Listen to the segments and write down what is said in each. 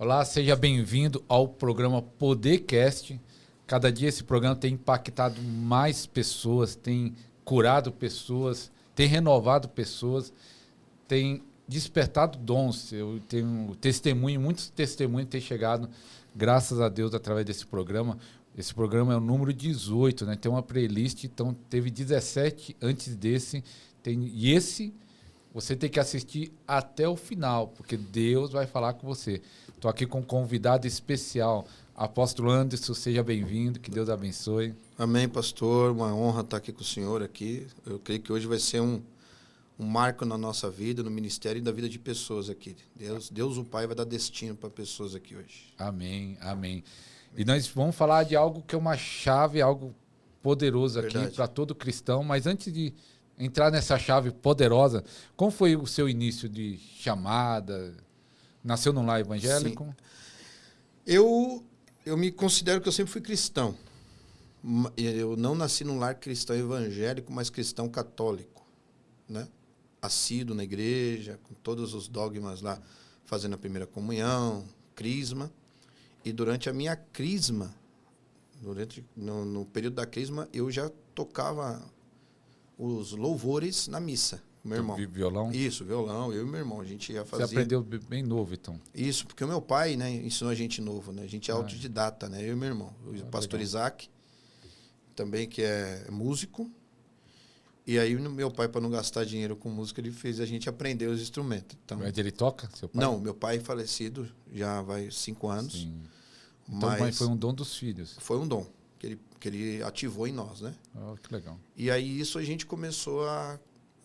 Olá, seja bem-vindo ao programa Podercast. Cada dia esse programa tem impactado mais pessoas, tem curado pessoas, tem renovado pessoas, tem despertado dons. Eu tenho testemunho, muitos testemunhos têm chegado, graças a Deus, através desse programa. Esse programa é o número 18, né? Tem uma playlist, então teve 17 antes desse. E esse você tem que assistir até o final, porque Deus vai falar com você. Estou aqui com um convidado especial, Apóstolo Anderson, seja bem-vindo, que Deus abençoe. Amém, pastor, uma honra estar aqui com o senhor aqui. Eu creio que hoje vai ser um marco na nossa vida, no ministério e da vida de pessoas aqui. Deus o Pai vai dar destino para pessoas aqui hoje. Amém, amém. E nós vamos falar de algo que é uma chave, algo poderoso aqui para todo cristão, mas antes de entrar nessa chave poderosa, como foi o seu início de chamada? Nasceu num lar evangélico? Sim. Eu me considero que eu sempre fui cristão. Eu não nasci num lar cristão evangélico, mas cristão católico, né? Assíduo na igreja, com todos os dogmas lá, fazendo a primeira comunhão, crisma. E durante a minha crisma, no período da crisma, eu já tocava os louvores na missa. Meu irmão. Violão? Isso, violão, eu e meu irmão, a gente ia fazer. Você aprendeu bem novo, então? Isso, porque o meu pai, né, ensinou a gente novo, né? A gente é autodidata, né? Eu e meu irmão. O pastor legal. Isaac, também que é músico. E aí meu pai, para não gastar dinheiro com música, ele fez a gente aprender os instrumentos. Então, mas ele toca, seu pai? Não, meu pai é falecido, já vai 5 anos. Sim. Então, mas foi um dom dos filhos. Foi um dom que ele ativou em nós, né? Oh, que legal. E aí isso a gente começou a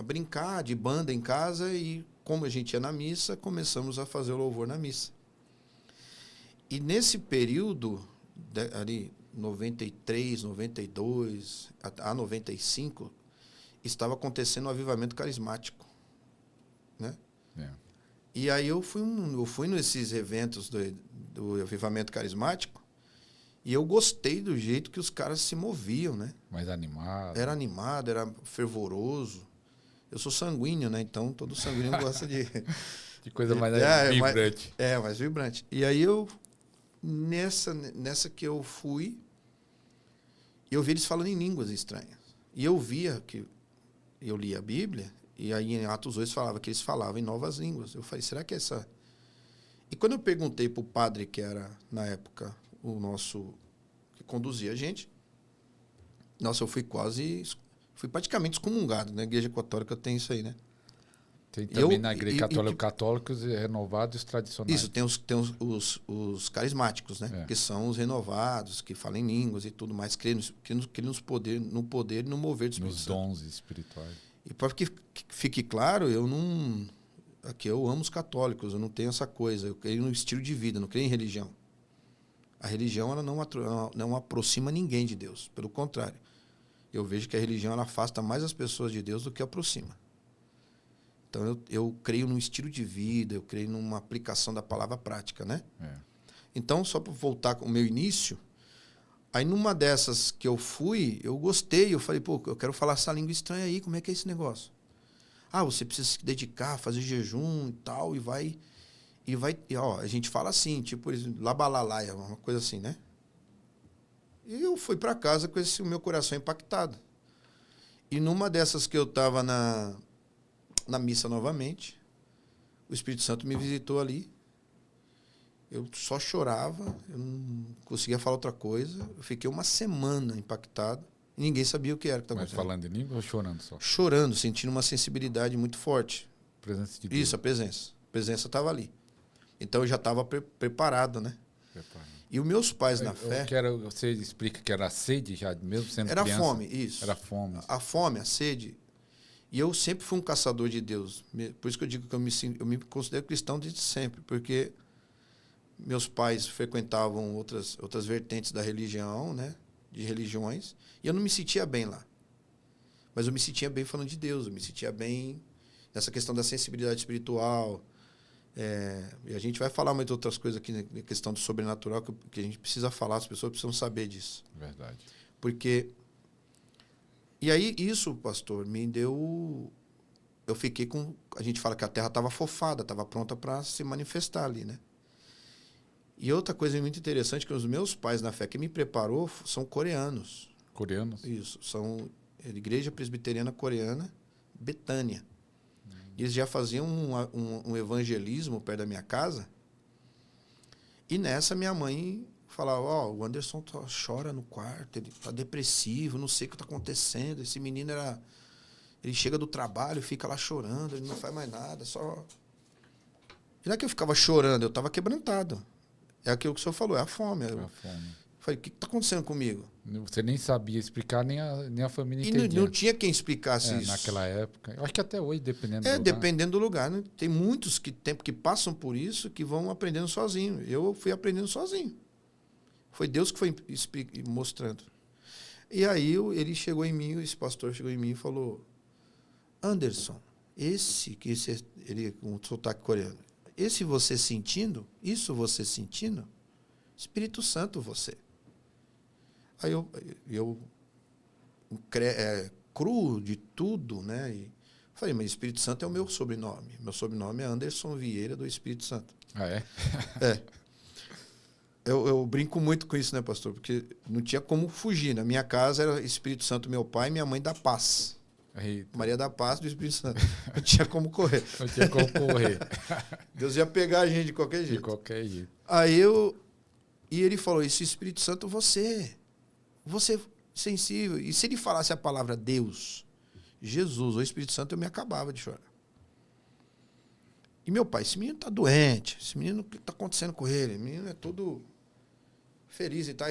brincar de banda em casa e como a gente ia na missa, começamos a fazer o louvor na missa. E nesse período, ali 93, 92, a 95, estava acontecendo um avivamento carismático, né? É. E aí eu fui nesses eventos do avivamento carismático e eu gostei do jeito que os caras se moviam, né? Mais animado. Era animado, era fervoroso. Eu sou sanguíneo, né? Então todo sanguíneo gosta de coisa mais vibrante. Mais vibrante. E aí nessa que eu fui, eu vi eles falando em línguas estranhas. E eu via que eu lia a Bíblia, e aí em Atos 2 falava que eles falavam em novas línguas. Eu falei, será que essa... E quando eu perguntei para o padre, que era, na época, o nosso... que conduzia a gente, nossa, eu fui praticamente excomungado. Na Igreja Católica tem isso aí, né? Tem também na Igreja Católica católicos renovados e os tradicionais. Isso, tem os carismáticos, né? Que são os renovados, que falam em línguas e tudo mais, creem no poder e no mover do Espírito Santo. Nos dons espirituais. E para que fique claro, aqui eu amo os católicos, eu não tenho essa coisa, eu creio no estilo de vida, não creio em religião. A religião ela não aproxima ninguém de Deus, pelo contrário. Eu vejo que a religião ela afasta mais as pessoas de Deus do que aproxima. Então eu creio num estilo de vida, eu creio numa aplicação da palavra prática, né? É. Então, só para voltar com o meu início, aí numa dessas que eu fui, eu gostei, eu falei, pô, eu quero falar essa língua estranha aí, como é que é esse negócio? Ah, você precisa se dedicar, fazer jejum e tal, a gente fala assim, tipo, labalalaia, uma coisa assim, né? E eu fui para casa com o meu coração impactado. E numa dessas que eu estava na missa novamente, o Espírito Santo me visitou ali, eu só chorava, eu não conseguia falar outra coisa, eu fiquei uma semana impactado, e ninguém sabia o que era que estava acontecendo. Mas falando em língua ou chorando só? Chorando, sentindo uma sensibilidade muito forte. Presença de Deus. Isso, a presença. A presença estava ali. Então eu já estava preparado, né? E os meus pais na fé... Você explica que era sede já, mesmo sendo era criança? Era fome, isso. Era fome. A fome, a sede. E eu sempre fui um caçador de Deus. Por isso que eu digo que eu me considero cristão desde sempre, porque meus pais frequentavam outras vertentes da religião, né? De religiões, e eu não me sentia bem lá. Mas eu me sentia bem falando de Deus, eu me sentia bem nessa questão da sensibilidade espiritual. E a gente vai falar mais de outras coisas aqui, na questão do sobrenatural, que a gente precisa falar, as pessoas precisam saber disso. Verdade. Porque... E aí, isso, pastor, me deu... Eu fiquei com... A gente fala que a terra estava fofada, estava pronta para se manifestar ali, né? E outra coisa muito interessante, que os meus pais na fé que me preparou são coreanos. Coreanos? Isso, são Igreja Presbiteriana Coreana, Betânia. Eles já faziam um evangelismo perto da minha casa. E nessa minha mãe falava, o Anderson chora no quarto, ele tá depressivo, não sei o que tá acontecendo. Esse menino ele chega do trabalho, fica lá chorando, ele não faz mais nada, só... E não é que eu ficava chorando, eu estava quebrantado. É aquilo que o senhor falou, é a fome. A fome. Falei, o que está acontecendo comigo? Você nem sabia explicar, nem a família E entendia. não tinha quem explicasse isso. Naquela época. Eu acho que até hoje, dependendo do lugar. Dependendo do lugar. Né? Tem muitos que passam por isso que vão aprendendo sozinho. Eu fui aprendendo sozinho. Foi Deus que foi mostrando. E aí esse pastor chegou em mim e falou, Anderson, ele com um sotaque coreano, isso você sentindo, Espírito Santo você. Aí eu cru de tudo, né? E falei, mas Espírito Santo é o meu sobrenome. Meu sobrenome é Anderson Vieira do Espírito Santo. Ah, é? É. Eu brinco muito com isso, né, pastor? Porque não tinha como fugir. Na minha casa era Espírito Santo, meu pai, e minha mãe da Paz. Eita. Maria da Paz do Espírito Santo. Não tinha como correr. Não tinha como correr. Deus ia pegar a gente de qualquer jeito. De qualquer jeito. E ele falou, esse Espírito Santo você sensível. E se ele falasse a palavra Deus, Jesus ou Espírito Santo, eu me acabava de chorar. E meu pai, esse menino tá doente, esse menino, o que tá acontecendo com ele? O menino é todo feliz e tal.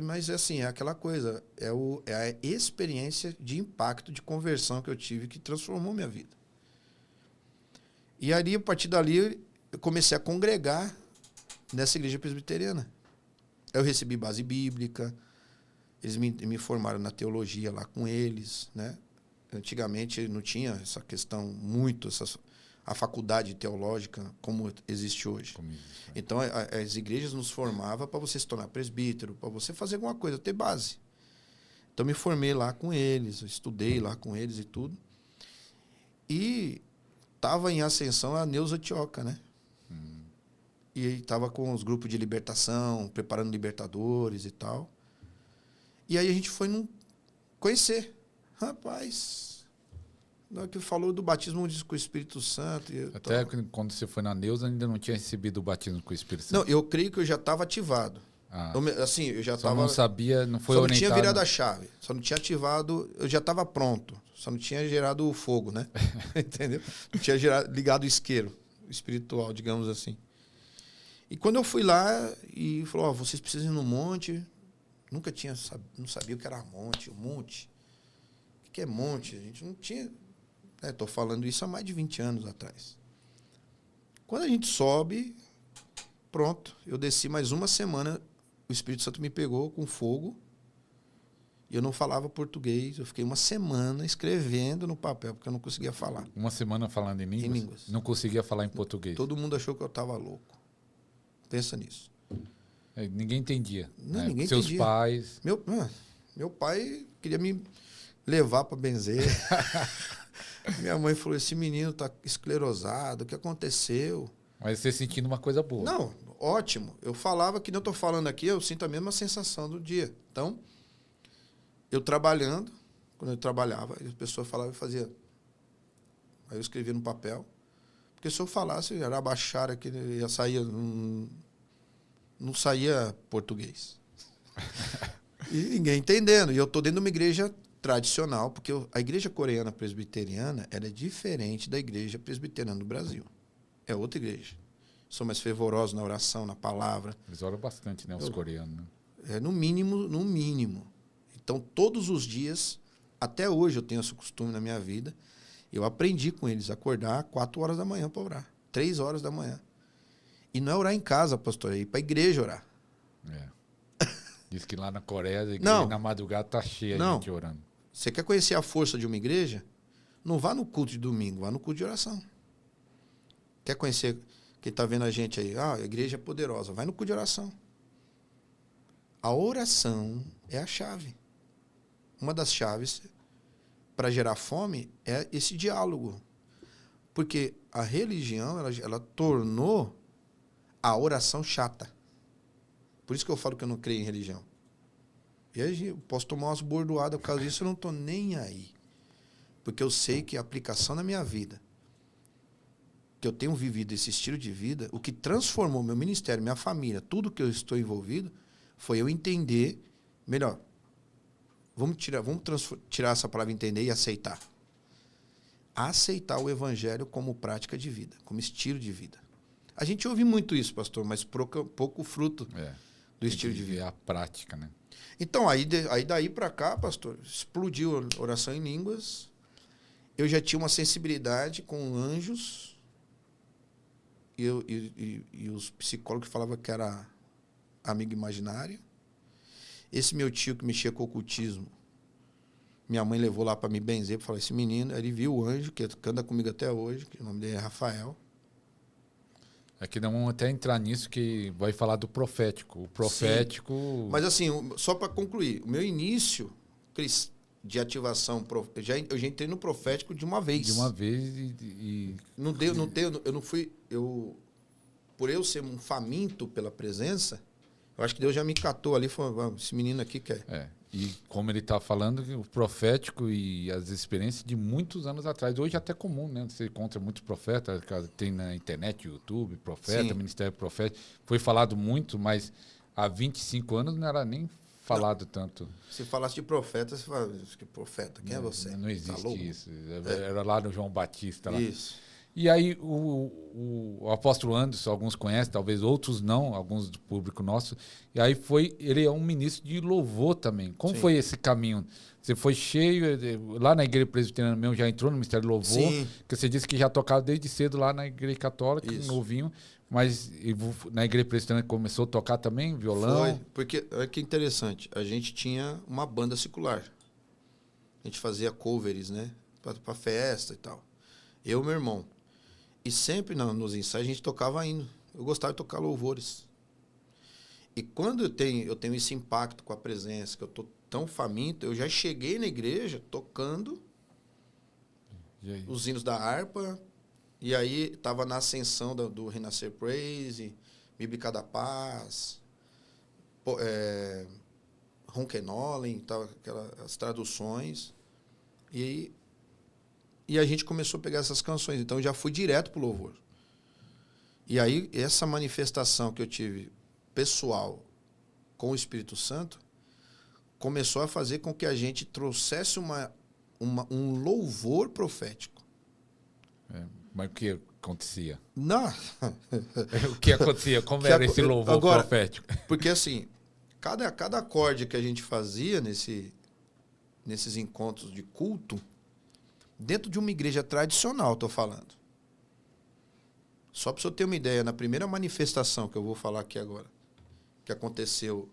Mas assim, é aquela coisa, é a experiência de impacto, de conversão que eu tive que transformou minha vida. E ali, a partir dali, eu comecei a congregar nessa igreja presbiteriana. Eu recebi base bíblica, eles me formaram na teologia lá com eles, né? Antigamente não tinha essa questão muito, a faculdade teológica como existe hoje. Então, as igrejas nos formavam para você se tornar presbítero, para você fazer alguma coisa, ter base. Então, me formei lá com eles, estudei lá com eles e tudo. E estava em ascensão a Neuza Tioca, né? E estava com os grupos de libertação, preparando libertadores e tal. E aí a gente foi conhecer. Rapaz, na hora que falou do batismo com o Espírito Santo... Até quando você foi na Neuza, ainda não tinha recebido o batismo com o Espírito Santo? Não, eu creio que eu já estava ativado. Eu já estava... Só não sabia, não foi orientado. Só não tinha virado a chave. Só não tinha ativado... Eu já estava pronto. Só não tinha gerado o fogo, né? Entendeu? Não tinha ligado o isqueiro espiritual, digamos assim. E quando eu fui lá e falou, vocês precisam ir no monte... não sabia o que era monte. O monte. O que é monte? A gente não tinha... Estou falando isso há mais de 20 anos atrás. Quando a gente sobe, pronto. Eu desci mais uma semana, o Espírito Santo me pegou com fogo e eu não falava português. Eu fiquei uma semana escrevendo no papel, porque eu não conseguia falar. Uma semana falando em línguas? Em línguas. Não conseguia falar em português? Todo mundo achou que eu estava louco. Pensa nisso. Ninguém entendia. Não, ninguém Seus entendia. pais... Meu pai queria me levar para benzer. Minha mãe falou, esse menino está esclerosado, o que aconteceu? Mas você sentindo uma coisa boa. Não, ótimo. Eu falava que não estou falando aqui, eu sinto a mesma sensação do dia. Então, eu trabalhando, quando eu trabalhava, a pessoa falava e fazia. Aí eu escrevia no papel. Porque se eu falasse, era abaixar aqui, ia sair, não saía português. E ninguém entendendo. E eu estou dentro de uma igreja tradicional, porque a igreja coreana presbiteriana ela é diferente da igreja presbiteriana do Brasil. É outra igreja. São mais fervorosos na oração, na palavra. Eles oram bastante, né, os coreanos. Né? No mínimo. Então, todos os dias, até hoje eu tenho esse costume na minha vida, eu aprendi com eles a acordar 4 horas da manhã para orar. 3 horas da manhã. E não é orar em casa, pastor, é ir para a igreja orar. Diz que lá na Coreia, a igreja na madrugada está cheia de gente orando. Você quer conhecer a força de uma igreja? Não vá no culto de domingo, vá no culto de oração. Quer conhecer quem está vendo a gente aí? A igreja é poderosa. Vai no culto de oração. A oração é a chave. Uma das chaves para gerar fome é esse diálogo. Porque a religião, ela tornou a oração chata. Por isso que eu falo que eu não creio em religião. E aí eu posso tomar umas bordoadas por causa disso, eu não estou nem aí. Porque eu sei que a aplicação na minha vida, que eu tenho vivido esse estilo de vida, o que transformou meu ministério, minha família, tudo que eu estou envolvido, foi eu entender melhor. Vamos tirar essa palavra entender e aceitar. Aceitar o evangelho como prática de vida, como estilo de vida. A gente ouve muito isso, pastor, mas pouco fruto do estilo de vida. É a prática, né? Então, aí daí para cá, pastor, explodiu a oração em línguas. Eu já tinha uma sensibilidade com anjos. E os psicólogos falavam que era amigo imaginário. Esse meu tio que mexia com o ocultismo, minha mãe levou lá para me benzer, para falar, esse menino, ele viu o anjo, que anda comigo até hoje, que o nome dele é Rafael. Aqui nós vamos até entrar nisso, que vai falar do profético. O profético... Sim. Mas assim, só para concluir, o meu início de ativação, eu já entrei no profético de uma vez. De uma vez eu não fui... Por eu ser um faminto pela presença, eu acho que Deus já me catou ali e falou, esse menino aqui quer. E como ele está falando, o profético e as experiências de muitos anos atrás. Hoje é até comum, né? Você encontra muitos profetas, tem na internet, YouTube, profeta, Sim. Ministério Profético. Foi falado muito, mas há 25 anos não era nem falado tanto. Se falasse de profeta, você fala, que profeta, quem é você? Não existe tá isso. Era lá no João Batista. Lá. Isso. E aí o apóstolo Anderson, alguns conhecem, talvez outros não, alguns do público nosso. E aí ele é um ministro de louvor também. Como Sim. foi esse caminho? Você foi cheio, lá na igreja presbiteriana mesmo, já entrou no Ministério do Louvor? Sim. Porque você disse que já tocava desde cedo lá na igreja católica, Isso. novinho. Mas na igreja presbiteriana começou a tocar também, violão? Foi, porque, olha que interessante, a gente tinha uma banda secular. A gente fazia covers, né? Pra festa e tal. Eu e meu irmão. E sempre nos ensaios a gente tocava hino. Eu gostava de tocar louvores. E quando eu tenho esse impacto com a presença, que eu tô tão faminto, eu já cheguei na igreja tocando os hinos da harpa. E aí estava na ascensão do Renascer Praise, Bíblica da Paz, Ronquenollen, as traduções. E a gente começou a pegar essas canções. Então, eu já fui direto pro louvor. E aí, essa manifestação que eu tive pessoal com o Espírito Santo começou a fazer com que a gente trouxesse um louvor profético. Mas o que acontecia? Não. O que acontecia? Como era esse louvor agora, profético? Porque, assim, cada acorde que a gente fazia nesses encontros de culto, dentro de uma igreja tradicional, estou falando. Só para você ter uma ideia, na primeira manifestação que eu vou falar aqui agora, que aconteceu,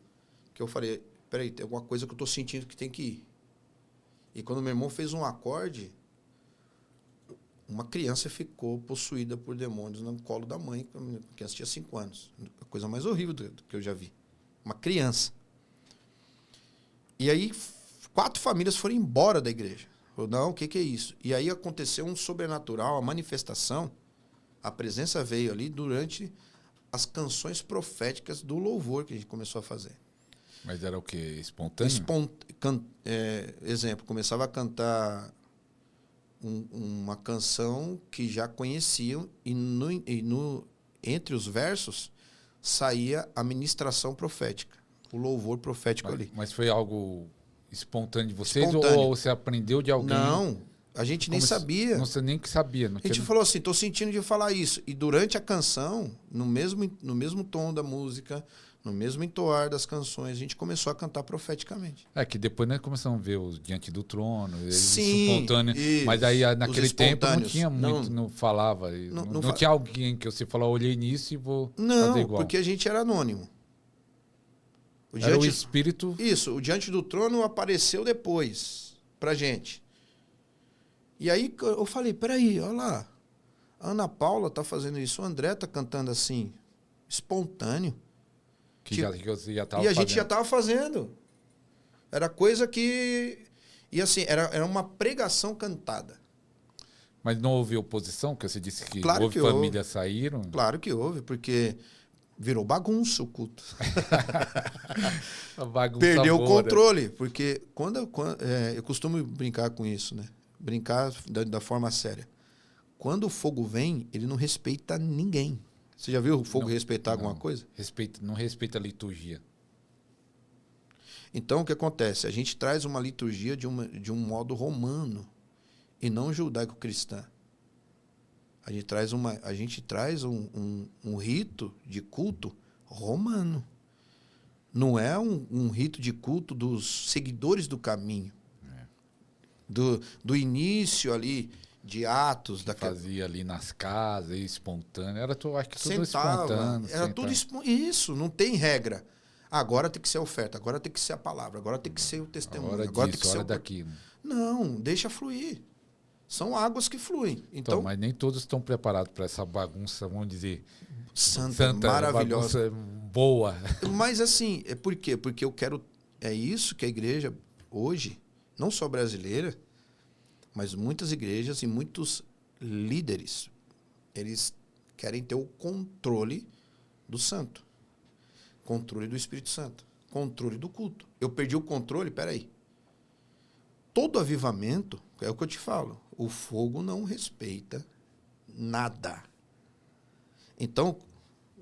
que eu falei, peraí, tem alguma coisa que eu estou sentindo que tem que ir. E quando meu irmão fez um acorde, uma criança ficou possuída por demônios no colo da mãe, a criança tinha 5 anos. A coisa mais horrível do que eu já vi. Uma criança. E aí, 4 famílias foram embora da igreja. Não, o que é isso? E aí aconteceu um sobrenatural, a manifestação, a presença veio ali durante as canções proféticas do louvor que a gente começou a fazer. Mas era o quê? Espontâneo? Exemplo, começava a cantar uma canção que já conheciam e entre os versos saía a ministração profética, o louvor profético ali. Mas foi algo... espontâneo de vocês Espontâneo. Ou você aprendeu de alguém? Não, a gente nem sabia. Não sei nem que sabia. A gente falou assim, estou sentindo de falar isso. E durante a canção, no mesmo tom da música, no mesmo entoar das canções, a gente começou a cantar profeticamente. Que depois nós começamos a ver os Diante do Trono, Sim, espontâneo. isso. Mas aí naquele tempo não tinha muito, não falava. Não tinha alguém que você falou, olhei nisso e vou fazer igual. Não, porque a gente era anônimo. Era o Espírito... Isso, o Diante do Trono apareceu depois pra gente. E aí eu falei, peraí, olha lá. A Ana Paula tá fazendo isso, o André tá cantando assim, espontâneo. Que você já estava fazendo. E a gente já estava fazendo. Era coisa que... E assim, era uma pregação cantada. Mas não houve oposição? Porque você disse que Claro houve que famílias saíram. Claro que houve, porque Virou bagunça o culto. A bagunça Perdeu o boa, né? controle. Porque eu costumo brincar com isso, né? Brincar da forma séria. Quando o fogo vem, ele não respeita ninguém. Você já viu o fogo respeitar alguma coisa? Não respeita a liturgia. Então, o que acontece? A gente traz uma liturgia de um modo romano e não judaico-cristã. A gente traz um rito de culto romano. Não é um rito de culto dos seguidores do caminho. Do início ali de Atos. Fazia ali nas casas, espontâneo. Acho que tudo Sentava. espontâneo. Era tudo isso, não tem regra. Agora tem que ser a oferta, agora tem que ser a palavra, agora tem que ser o testemunho. Hora tem que ser daquilo. Não, deixa fluir. São águas que fluem. Então, Mas nem todos estão preparados para essa bagunça, vamos dizer, santa maravilhosa. bagunça boa. Mas assim, por quê? Porque é isso que a igreja hoje, não só brasileira, mas muitas igrejas e muitos líderes, eles querem ter o controle do santo. Controle do Espírito Santo. Controle do culto. Eu perdi o controle, peraí. Todo avivamento, é o que eu te falo, o fogo não respeita nada. Então,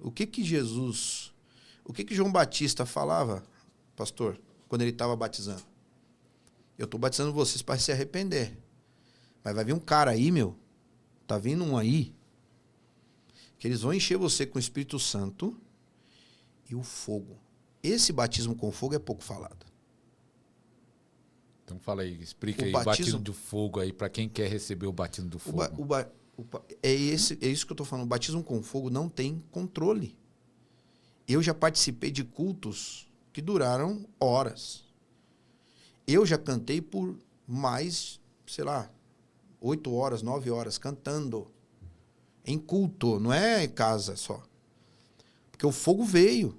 o que João Batista falava, pastor, quando ele estava batizando? Eu estou batizando vocês para se arrepender. Mas vai vir um cara aí, tá vindo um aí, que eles vão encher você com o Espírito Santo e o fogo. Esse batismo com fogo é pouco falado. Então fala aí, explica O aí o batismo do fogo aí, para quem quer receber o batismo do fogo. É isso que eu estou falando. O batismo com fogo não tem controle. Eu já participei de cultos que duraram horas. Eu já cantei por mais, 8 horas, 9 horas, cantando. Em culto, não é em casa só. Porque o fogo veio.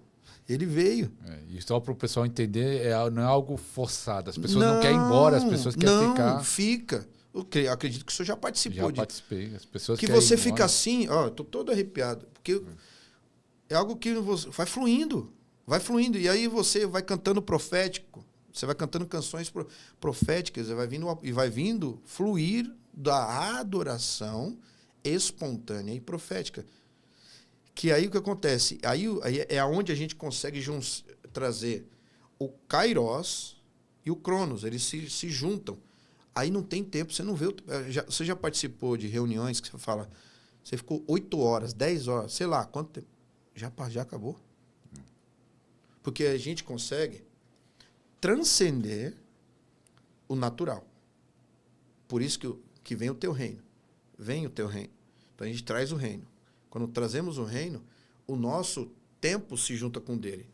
Ele veio. E só para o pessoal entender, não é algo forçado. As pessoas não querem ir embora, as pessoas querem ficar. Não, fica. Eu acredito que o senhor já participou. Já participei. As pessoas que querem você ir fica embora. assim, ó, eu tô todo arrepiado. Porque é algo que vai fluindo. Vai fluindo. E aí você vai cantando profético. Você vai cantando canções proféticas. Vai vindo fluir da adoração espontânea e profética. Que aí o que acontece? Aí é onde a gente consegue trazer o Kairos e o Cronos. Eles se juntam. Aí não tem tempo, você não vê. Você já participou de reuniões que você fala, você ficou 8 horas, 10 horas, sei lá, quanto tempo? Já acabou. Porque a gente consegue transcender o natural. Por isso que vem o teu reino. Vem o teu reino. Então a gente traz o reino. Quando trazemos o reino, o nosso tempo se junta com o dele.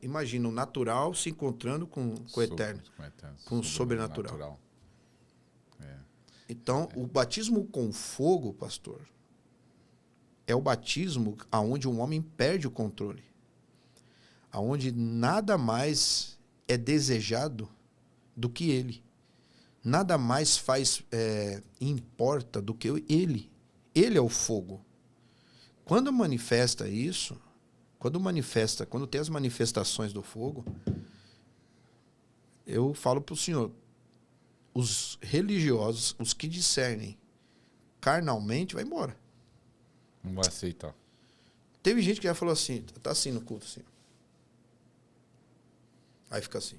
Imagina o natural se encontrando com o eterno, com o sobrenatural. Então, o batismo com fogo, pastor, é o batismo onde um homem perde o controle. Onde nada mais é desejado do que ele. Nada mais importa do que ele. Ele é o fogo. Quando manifesta isso, quando tem as manifestações do fogo, eu falo para o senhor, os religiosos, os que discernem carnalmente, vai embora. Não vai aceitar. Teve gente que já falou assim, tá assim no culto, assim. Aí fica assim.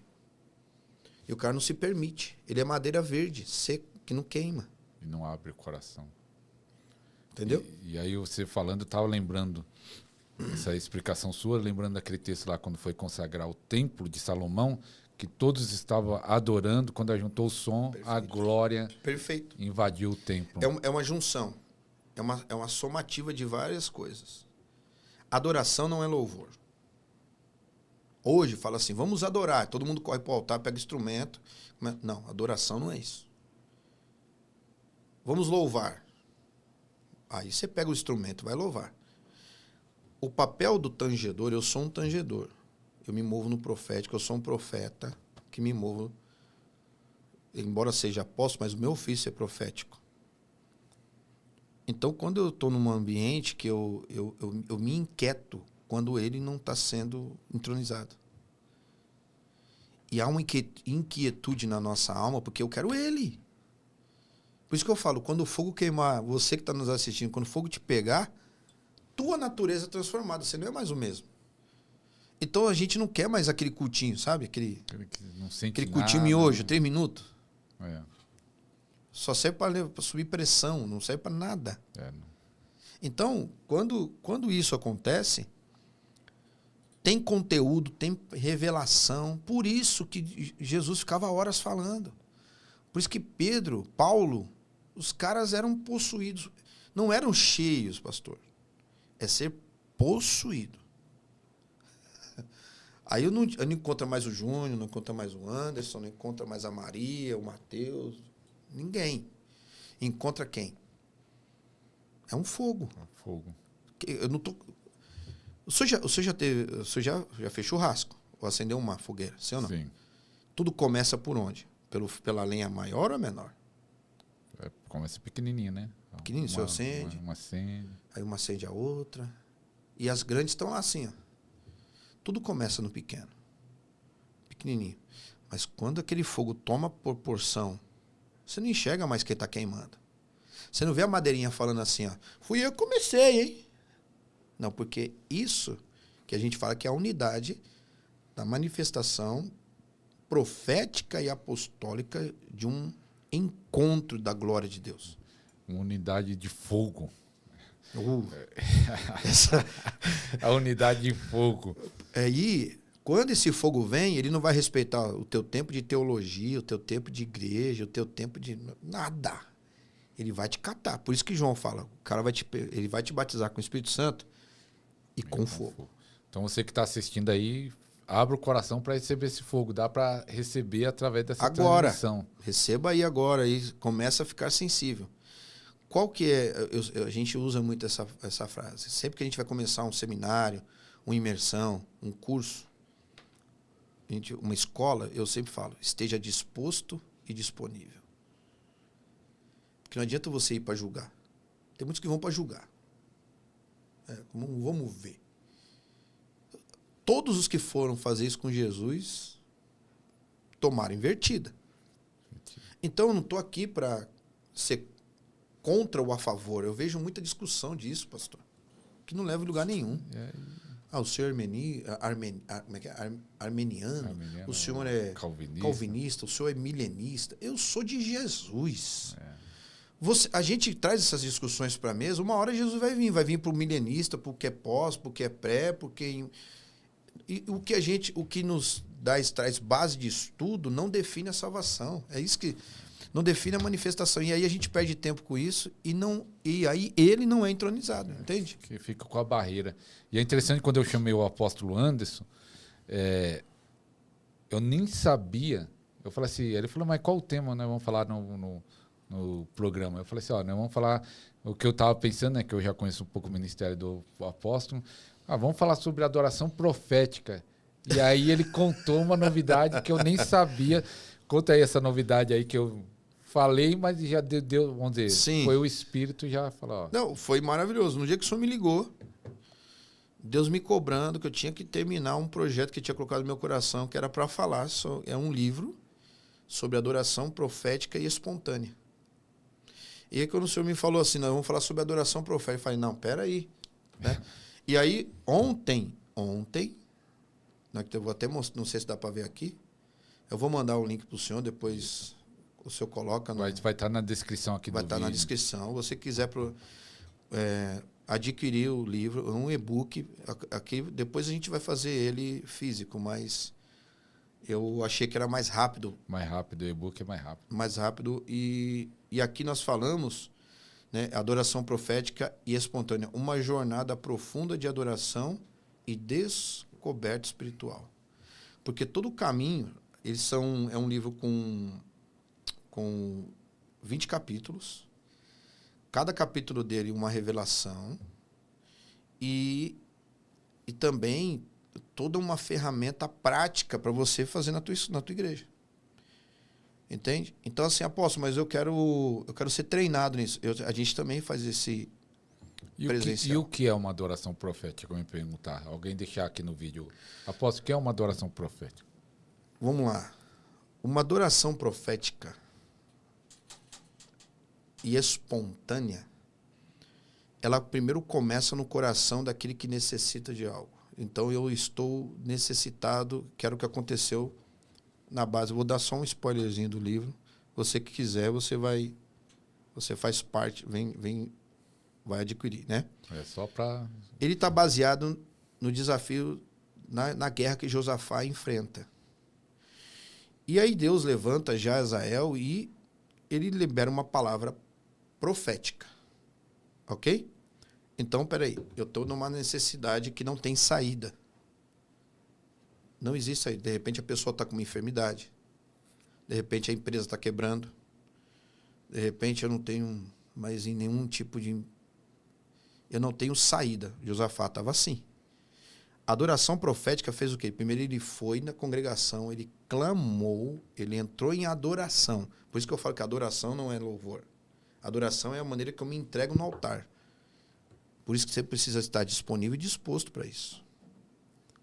E o cara não se permite. Ele é madeira verde, seco, que não queima. E não abre o coração. Entendeu? E aí você falando, eu estava lembrando essa explicação sua, lembrando daquele texto lá quando foi consagrar o templo de Salomão, que todos estavam adorando, quando juntou o som, perfeito, a glória invadiu o templo. É uma junção. É uma somativa de várias coisas. Adoração não é louvor. Hoje fala assim, vamos adorar. Todo mundo corre para o altar, pega instrumento. Não, adoração não é isso. Vamos louvar. Aí você pega o instrumento, vai louvar. O papel do tangedor, eu sou um tangedor. Eu me movo no profético, eu sou um profeta que me movo, embora seja apóstolo, mas o meu ofício é profético. Então, quando eu estou num ambiente que eu me inquieto quando ele não está sendo entronizado. E há uma inquietude na nossa alma, porque eu quero ele. Por isso que eu falo, quando o fogo queimar, você que está nos assistindo, quando o fogo te pegar, tua natureza é transformada, você não é mais o mesmo. Então a gente não quer mais aquele cultinho, sabe? Aquele Não sente cultinho nada, miojo, né? 3 minutos. É, Só serve para subir pressão, não serve para nada. é. Então, quando isso acontece, tem conteúdo, tem revelação. Por isso que Jesus ficava horas falando. Por isso que Pedro, Paulo, os caras eram possuídos. Não eram cheios, pastor. É ser possuído. Aí eu não encontro mais o Júnior, não encontro mais o Anderson, não encontro mais a Maria, o Mateus. Ninguém. Encontra quem? É um fogo. É fogo. Eu não tô... Você já fez churrasco? Ou acendeu uma fogueira? Sim ou não? Sim. Tudo começa por onde? Pela lenha maior ou menor? É, começa pequenininho, né? Pequenininho, você acende. Uma acende. Aí uma acende a outra. E as grandes estão lá assim, ó. Tudo começa no pequeno. Pequenininho. Mas quando aquele fogo toma proporção, você não enxerga mais quem está queimando. Você não vê a madeirinha falando assim, ó. Fui eu que comecei, hein? Não, porque isso que a gente fala que é a unidade da manifestação profética e apostólica de um encontro da glória de Deus. Uma unidade de fogo. Essa... A unidade de fogo. Aí, quando esse fogo vem, ele não vai respeitar o teu tempo de teologia, o teu tempo de igreja, o teu tempo de nada. Ele vai te catar. Por isso que João fala, o cara ele vai te batizar com o Espírito Santo e com fogo. Então você que está assistindo aí, abra o coração para receber esse fogo. Dá para receber através dessa transmissão. Receba aí agora e começa a ficar sensível. Qual que é... a gente usa muito essa frase. Sempre que a gente vai começar um seminário, uma imersão, um curso, uma escola, eu sempre falo, esteja disposto e disponível. Porque não adianta você ir para julgar. Tem muitos que vão para julgar. Vamos ver. Todos os que foram fazer isso com Jesus tomaram invertida. Então eu não estou aqui para ser contra ou a favor. Eu vejo muita discussão disso, pastor, que não leva a lugar nenhum. O senhor armeniano, o senhor é calvinista, o senhor é milenista. Eu sou de Jesus. A gente traz essas discussões para a mesa, uma hora Jesus vai vir para o milenista, para o que é pós, para o que é pré, porque... E o que nos traz base de estudo não define a salvação. É isso que não define a manifestação. E aí a gente perde tempo com isso e aí ele não é entronizado, entende? Que fica com a barreira. E é interessante, quando eu chamei o apóstolo Anderson, eu nem sabia. Eu falei assim, ele falou, mas qual o tema nós vamos falar no programa? Eu falei assim, nós vamos falar o que eu estava pensando, né, que eu já conheço um pouco o ministério do apóstolo. Vamos falar sobre adoração profética. E aí ele contou uma novidade que eu nem sabia. Conta aí essa novidade aí que eu falei, mas já deu vamos dizer, sim, foi o Espírito já falou. Não, foi maravilhoso. No dia que o senhor me ligou, Deus me cobrando que eu tinha que terminar um projeto que tinha colocado no meu coração, que era para falar, é um livro sobre adoração profética e espontânea. E aí quando o senhor me falou assim, nós vamos falar sobre adoração profética, eu falei, não, peraí. Né? E aí, ontem, eu vou até mostrar, não sei se dá para ver aqui, eu vou mandar o link para o senhor, depois o senhor coloca. Vai estar na descrição aqui do vídeo. Vai estar na descrição. Se você quiser adquirir o livro, um e-book, aqui, depois a gente vai fazer ele físico, mas eu achei que era mais rápido. Mais rápido, o e-book é mais rápido. Mais rápido. E aqui nós falamos, né, adoração profética e espontânea, uma jornada profunda de adoração e descoberta espiritual. Porque todo o caminho, é um livro com 20 capítulos, cada capítulo dele uma revelação e também toda uma ferramenta prática para você fazer na tua igreja. Entende? Então, assim, apóstolo, mas eu quero ser treinado nisso. A gente também faz esse presencial. E o que é uma adoração profética? Eu me perguntar. Alguém deixar aqui no vídeo. Apóstolo, o que é uma adoração profética? Vamos lá. Uma adoração profética e espontânea, ela primeiro começa no coração daquele que necessita de algo. Então, eu estou necessitado, quero o que aconteceu na base. Vou dar só um spoilerzinho do livro. Você que quiser, você faz parte, vai adquirir, né? É só para... Ele está baseado no desafio, na guerra que Josafá enfrenta. E aí Deus levanta já Azael e ele libera uma palavra profética. Ok? Então, peraí, eu estou numa necessidade que não tem saída. Não existe saída. De repente a pessoa está com uma enfermidade. De repente a empresa está quebrando. De repente eu não tenho mais nenhum tipo de... Eu não tenho saída. Josafá estava assim. A adoração profética fez o quê? Primeiro ele foi na congregação, ele clamou, ele entrou em adoração. Por isso que eu falo que adoração não é louvor. Adoração é a maneira que eu me entrego no altar. Por isso que você precisa estar disponível e disposto para isso.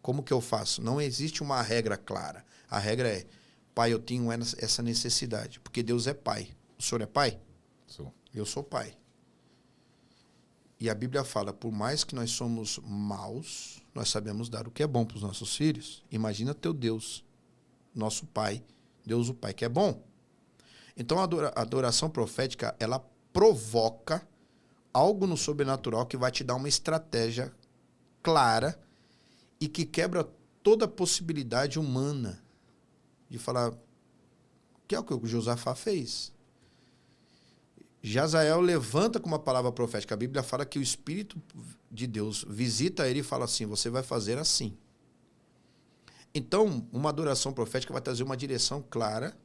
Como que eu faço? Não existe uma regra clara. A regra é, pai, eu tenho essa necessidade. Porque Deus é pai. O senhor é pai? Sou. Eu sou pai. E a Bíblia fala, por mais que nós somos maus, nós sabemos dar o que é bom para os nossos filhos. Imagina teu Deus, nosso pai, Deus o Pai, que é bom. Então a adoração profética, ela provoca algo no sobrenatural que vai te dar uma estratégia clara e que quebra toda a possibilidade humana de falar, que é o que o Josafá fez. Jazael levanta com uma palavra profética. A Bíblia fala que o Espírito de Deus visita ele e fala assim, você vai fazer assim. Então, uma adoração profética vai trazer uma direção clara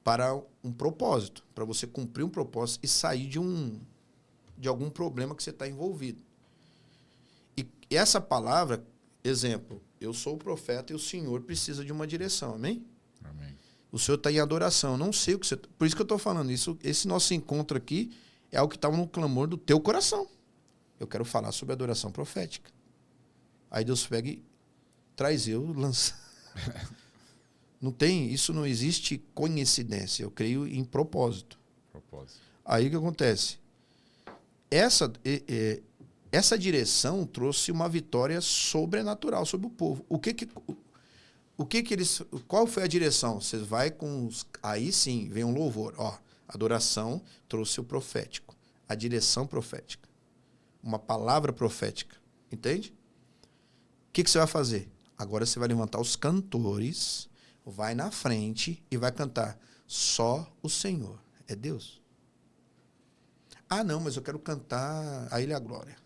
para um propósito, para você cumprir um propósito e sair de algum problema que você está envolvido. E essa palavra, exemplo, eu sou o profeta e o Senhor precisa de uma direção, amém? Amém. O Senhor está em adoração. Eu não sei o que você... Por isso que eu estou falando isso. Esse nosso encontro aqui é algo que estava no clamor do teu coração. Eu quero falar sobre adoração profética. Aí Deus pega e traz eu, lança. Não tem... Isso não existe coincidência. Eu creio em propósito. Aí o que acontece? Essa direção trouxe uma vitória sobrenatural sobre o povo. Qual foi a direção? Você vai com aí sim, vem um louvor. Ó, adoração trouxe o profético. A direção profética. Uma palavra profética. Entende? O que você vai fazer? Agora você vai levantar os cantores, vai na frente e vai cantar. Só o Senhor é Deus. Ah, não, mas eu quero cantar a Ele a Glória.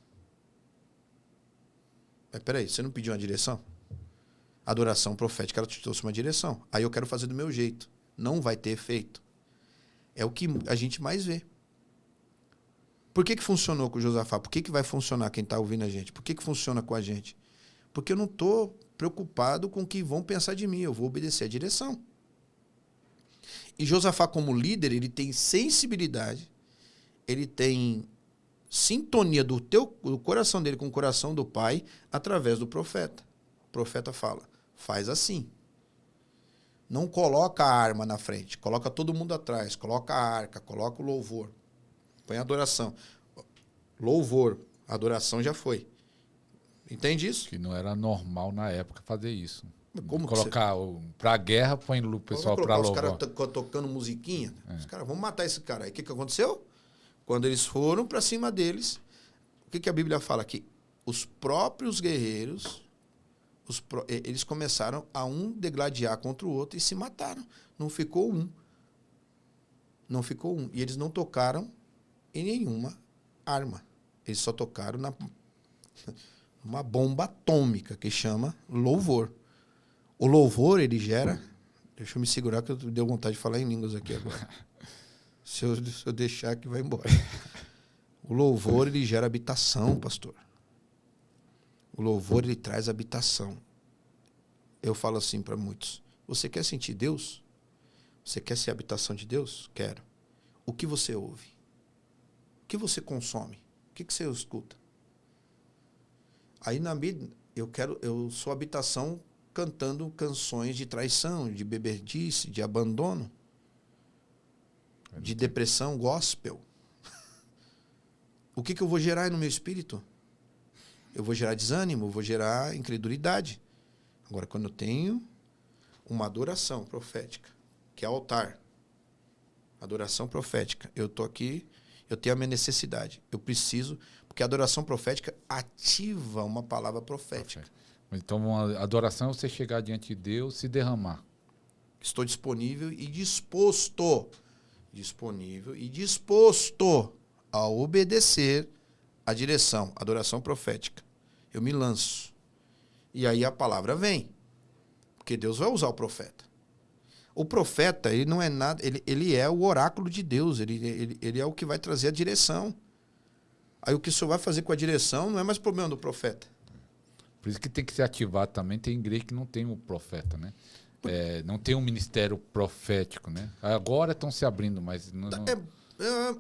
Mas peraí, você não pediu uma direção? A adoração profética, ela te trouxe uma direção. Aí eu quero fazer do meu jeito. Não vai ter efeito. É o que a gente mais vê. Por que funcionou com o Josafá? Por que vai funcionar quem está ouvindo a gente? Por que funciona com a gente? Porque eu não estou preocupado com o que vão pensar de mim. Eu vou obedecer a direção. E Josafá, como líder, ele tem sensibilidade, ele tem sintonia do coração dele com o coração do pai através do profeta. O profeta fala, faz assim. Não coloca a arma na frente, coloca todo mundo atrás, coloca a arca, coloca o louvor. Põe a adoração. Louvor, adoração já foi. Entende isso? Que não era normal na época fazer isso. Como colocar para a guerra, põe o pessoal para louvar. Os caras tocando musiquinha. Os caras, vamos matar esse cara aí. O que aconteceu? Quando eles foram para cima deles, o que a Bíblia fala aqui? Os próprios guerreiros, eles começaram a degladiar contra o outro e se mataram. Não ficou um. Não ficou um. E eles não tocaram em nenhuma arma. Eles só tocaram numa bomba atômica que chama louvor. O louvor, ele gera... Deixa eu me segurar que eu deu vontade de falar em línguas aqui agora. Se eu deixar que vai embora. O louvor, ele gera habitação, pastor. O louvor, ele traz habitação. Eu falo assim para muitos. Você quer sentir Deus? Você quer ser a habitação de Deus? Quero. O que você ouve? O que você consome? O que você escuta? Aí na Bíblia, eu sou habitação cantando canções de traição, de beberdice, de abandono, de depressão, gospel. O que eu vou gerar no meu espírito? Eu vou gerar desânimo, eu vou gerar incredulidade. Agora, quando eu tenho uma adoração profética, que é altar, adoração profética, eu estou aqui, eu tenho a minha necessidade, eu preciso, porque a adoração profética ativa uma palavra profética. Então, a adoração é você chegar diante de Deus, se derramar. Estou disponível e disposto a obedecer a direção, a adoração profética. Eu me lanço. E aí a palavra vem. Porque Deus vai usar o profeta. O profeta, ele não é nada, ele é o oráculo de Deus, ele é o que vai trazer a direção. Aí o que o senhor vai fazer com a direção não é mais problema do profeta. Por isso que tem que se ativar também. Tem igreja que não tem o profeta, né? Não tem um ministério profético, né? Agora estão se abrindo, mas...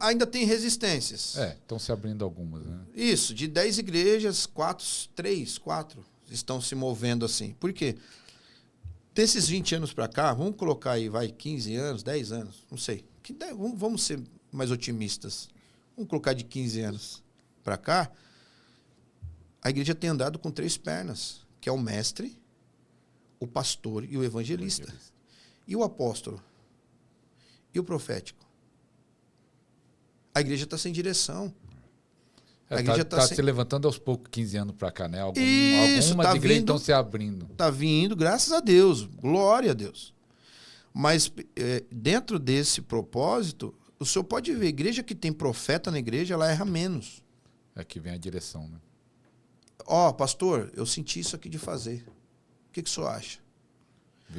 ainda tem resistências. Estão se abrindo algumas, né? Isso, de 10 igrejas, 4 estão se movendo assim. Por quê? Desses 20 anos para cá, vamos colocar aí, 15 anos, 10 anos, não sei. Vamos ser mais otimistas. Vamos colocar de 15 anos para cá, a igreja tem andado com 3 pernas, que é o mestre, o pastor e o evangelista. E o apóstolo? E o profético? A igreja está sem direção. A igreja está se levantando aos poucos, 15 anos para cá, né? Isso, algumas igrejas estão se abrindo. Está vindo, graças a Deus. Glória a Deus. Mas dentro desse propósito, o senhor pode ver, a igreja que tem profeta na igreja, ela erra menos. É que vem a direção, né? Pastor, eu senti isso aqui de fazer. O que o senhor acha?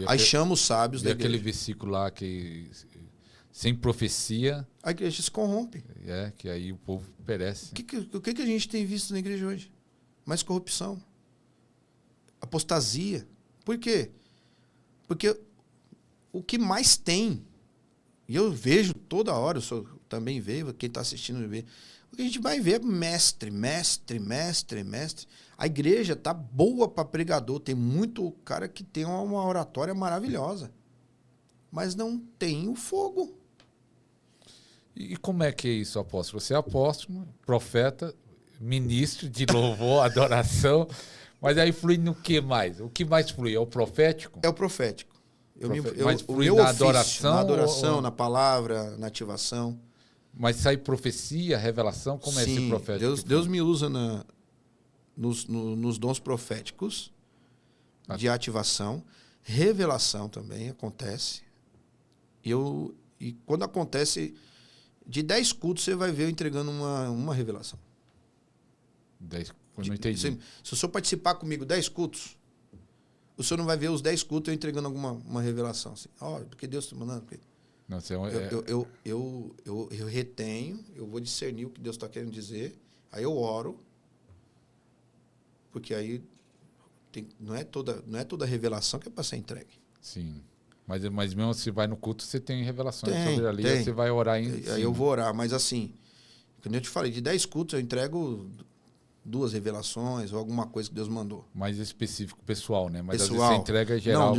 Aí chama os sábios da igreja. Aquele versículo lá que... Sem profecia... A igreja se corrompe. Que aí o povo perece. O que a gente tem visto na igreja hoje? Mais corrupção. Apostasia. Por quê? Porque o que mais tem, e eu vejo toda hora, também vejo, quem está assistindo vê, o que a gente vai ver é mestre. A igreja tá boa para pregador, tem muito cara que tem uma oratória maravilhosa, mas não tem o fogo. E como é que é isso, apóstolo? Você é apóstolo, profeta, ministro de louvor, adoração, mas aí flui no que mais? O que mais flui? É o profético? É o profético. Mas flui na adoração? Na adoração, na palavra, na ativação. Mas sai profecia, revelação? Como é esse profético? Deus me usa nos dons proféticos de ativação. Revelação também acontece. E quando acontece... De 10 cultos, você vai ver eu entregando uma revelação. 10, eu não entendi. Se o senhor participar comigo 10 cultos, o senhor não vai ver os 10 cultos eu entregando uma revelação. Assim, porque Deus está mandando. Não, eu retenho, eu vou discernir o que Deus está querendo dizer, aí eu oro, porque aí não é toda revelação que é para ser entregue. Sim. Mas mesmo se vai no culto, você tem revelações sobre ali, você vai orar ainda. Aí eu vou orar, mas assim, quando eu te falei, de 10 cultos eu entrego 2 revelações ou alguma coisa que Deus mandou. Mais específico, pessoal, né? Mas pessoal, às vezes você entrega geral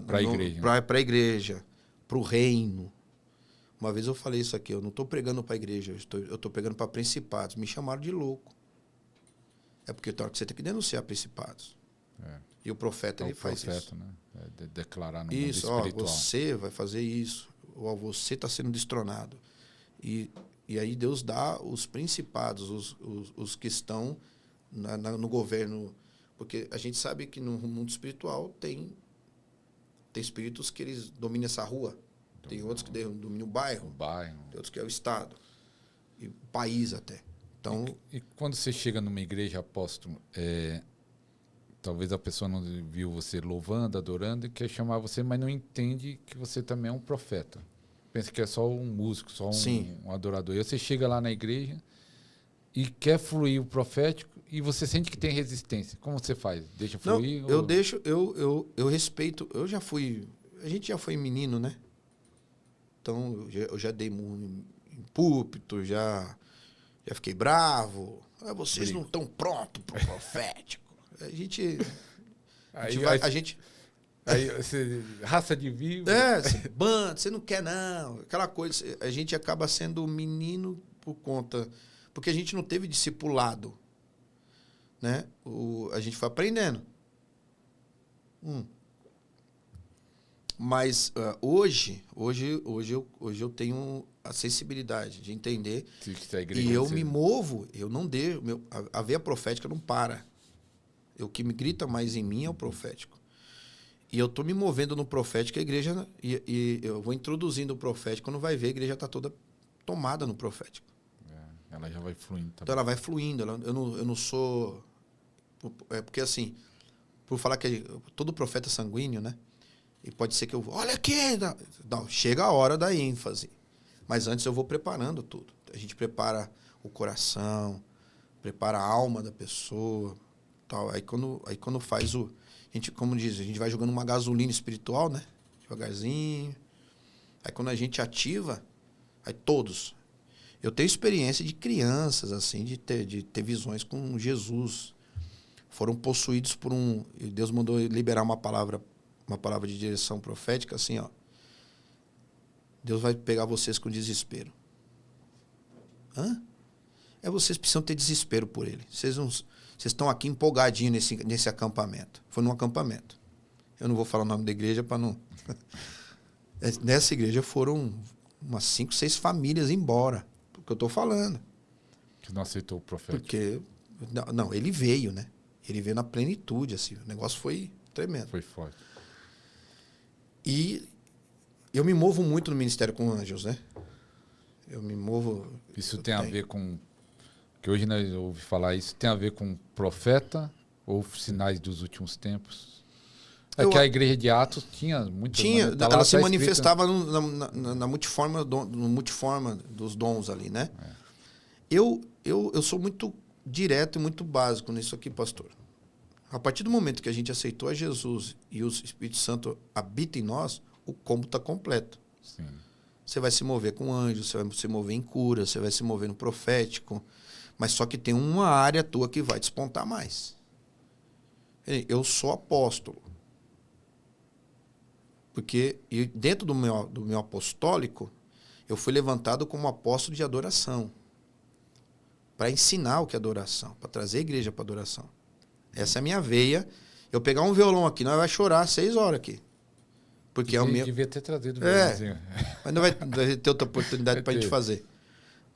para a igreja. Para a igreja, para o reino. Uma vez eu falei isso aqui, eu não estou pregando para a igreja, eu estou pregando para principados. Me chamaram de louco. É porque tem hora que você tem que denunciar principados. E o profeta, ele faz isso. Né? Declarar no isso, mundo espiritual. Você vai fazer isso. Ou você está sendo destronado. E aí Deus dá os principados, os que estão no governo. Porque a gente sabe que no mundo espiritual tem espíritos que eles dominam essa rua. Tem outros que dominam o bairro. Tem outros que é o estado. E o país até. Então, e quando você chega numa igreja, apóstolo... Talvez a pessoa não viu você louvando, adorando e quer chamar você, mas não entende que você também é um profeta. Pensa que é só um músico, só um adorador. E você chega lá na igreja e quer fluir o profético e você sente que tem resistência. Como você faz? Deixa fluir? Não, eu respeito. A gente já foi menino, né? Então, eu já dei em púlpito, já fiquei bravo. Vocês não estão prontos para o profético. A gente Aí você, raça de vivo. Bando, você não quer não. Aquela coisa, a gente acaba sendo menino por conta... Porque a gente não teve discipulado. Né? A gente foi aprendendo. Mas hoje eu tenho a sensibilidade de entender. E eu me movo, eu não deixo. A veia profética não para. O que me grita mais em mim é o profético. E eu estou me movendo no profético, a igreja... E eu vou introduzindo o profético, quando vai ver, a igreja está toda tomada no profético. Ela já vai fluindo também. Então ela vai fluindo. Eu não sou... Porque assim, por falar que todo profeta é sanguíneo, né? E pode ser que eu... Olha aqui! Não, chega a hora da ênfase. Mas antes eu vou preparando tudo. A gente prepara o coração, prepara a alma da pessoa, tal. Aí quando faz o... A gente, como diz, a gente vai jogando uma gasolina espiritual, né? Devagarzinho. Aí quando a gente ativa, aí todos. Eu tenho experiência de crianças, assim, de ter visões com Jesus. Foram possuídos por um... E Deus mandou liberar uma palavra de direção profética, assim, ó. Deus vai pegar vocês com desespero. Hã? Vocês precisam ter desespero por ele. Vocês estão aqui empolgadinhos nesse acampamento. Foi num acampamento. Eu não vou falar o nome da igreja para não... Nessa igreja foram umas 5, 6 famílias embora. O que eu estou falando. Que não aceitou o profeta. Porque... Não, ele veio, né? Ele veio na plenitude, assim. O negócio foi tremendo. Foi forte. E eu me movo muito no ministério com anjos, né? Eu me movo... Isso tem a ver com... Que hoje nós ouvimos falar isso. Tem a ver com profeta ou sinais dos últimos tempos? Que a igreja de Atos tinha muitas... Ela se manifestava na multiforma, no multiforma dos dons ali, né? Eu sou muito direto e muito básico nisso aqui, pastor. A partir do momento que a gente aceitou a Jesus e o Espírito Santo habita em nós, o combo está completo. Sim. Você vai se mover com anjos, você vai se mover em cura, você vai se mover no profético, mas só que tem uma área tua que vai despontar mais. Eu sou apóstolo. Porque dentro do meu apostólico, eu fui levantado como apóstolo de adoração. Para ensinar o que é adoração, para trazer a igreja para adoração. Essa é a minha veia. Eu pegar um violão aqui, nós vai chorar 6 horas aqui. Porque é o meu... Devia ter trazido o violãozinho. Mas não vai ter outra oportunidade para a gente fazer.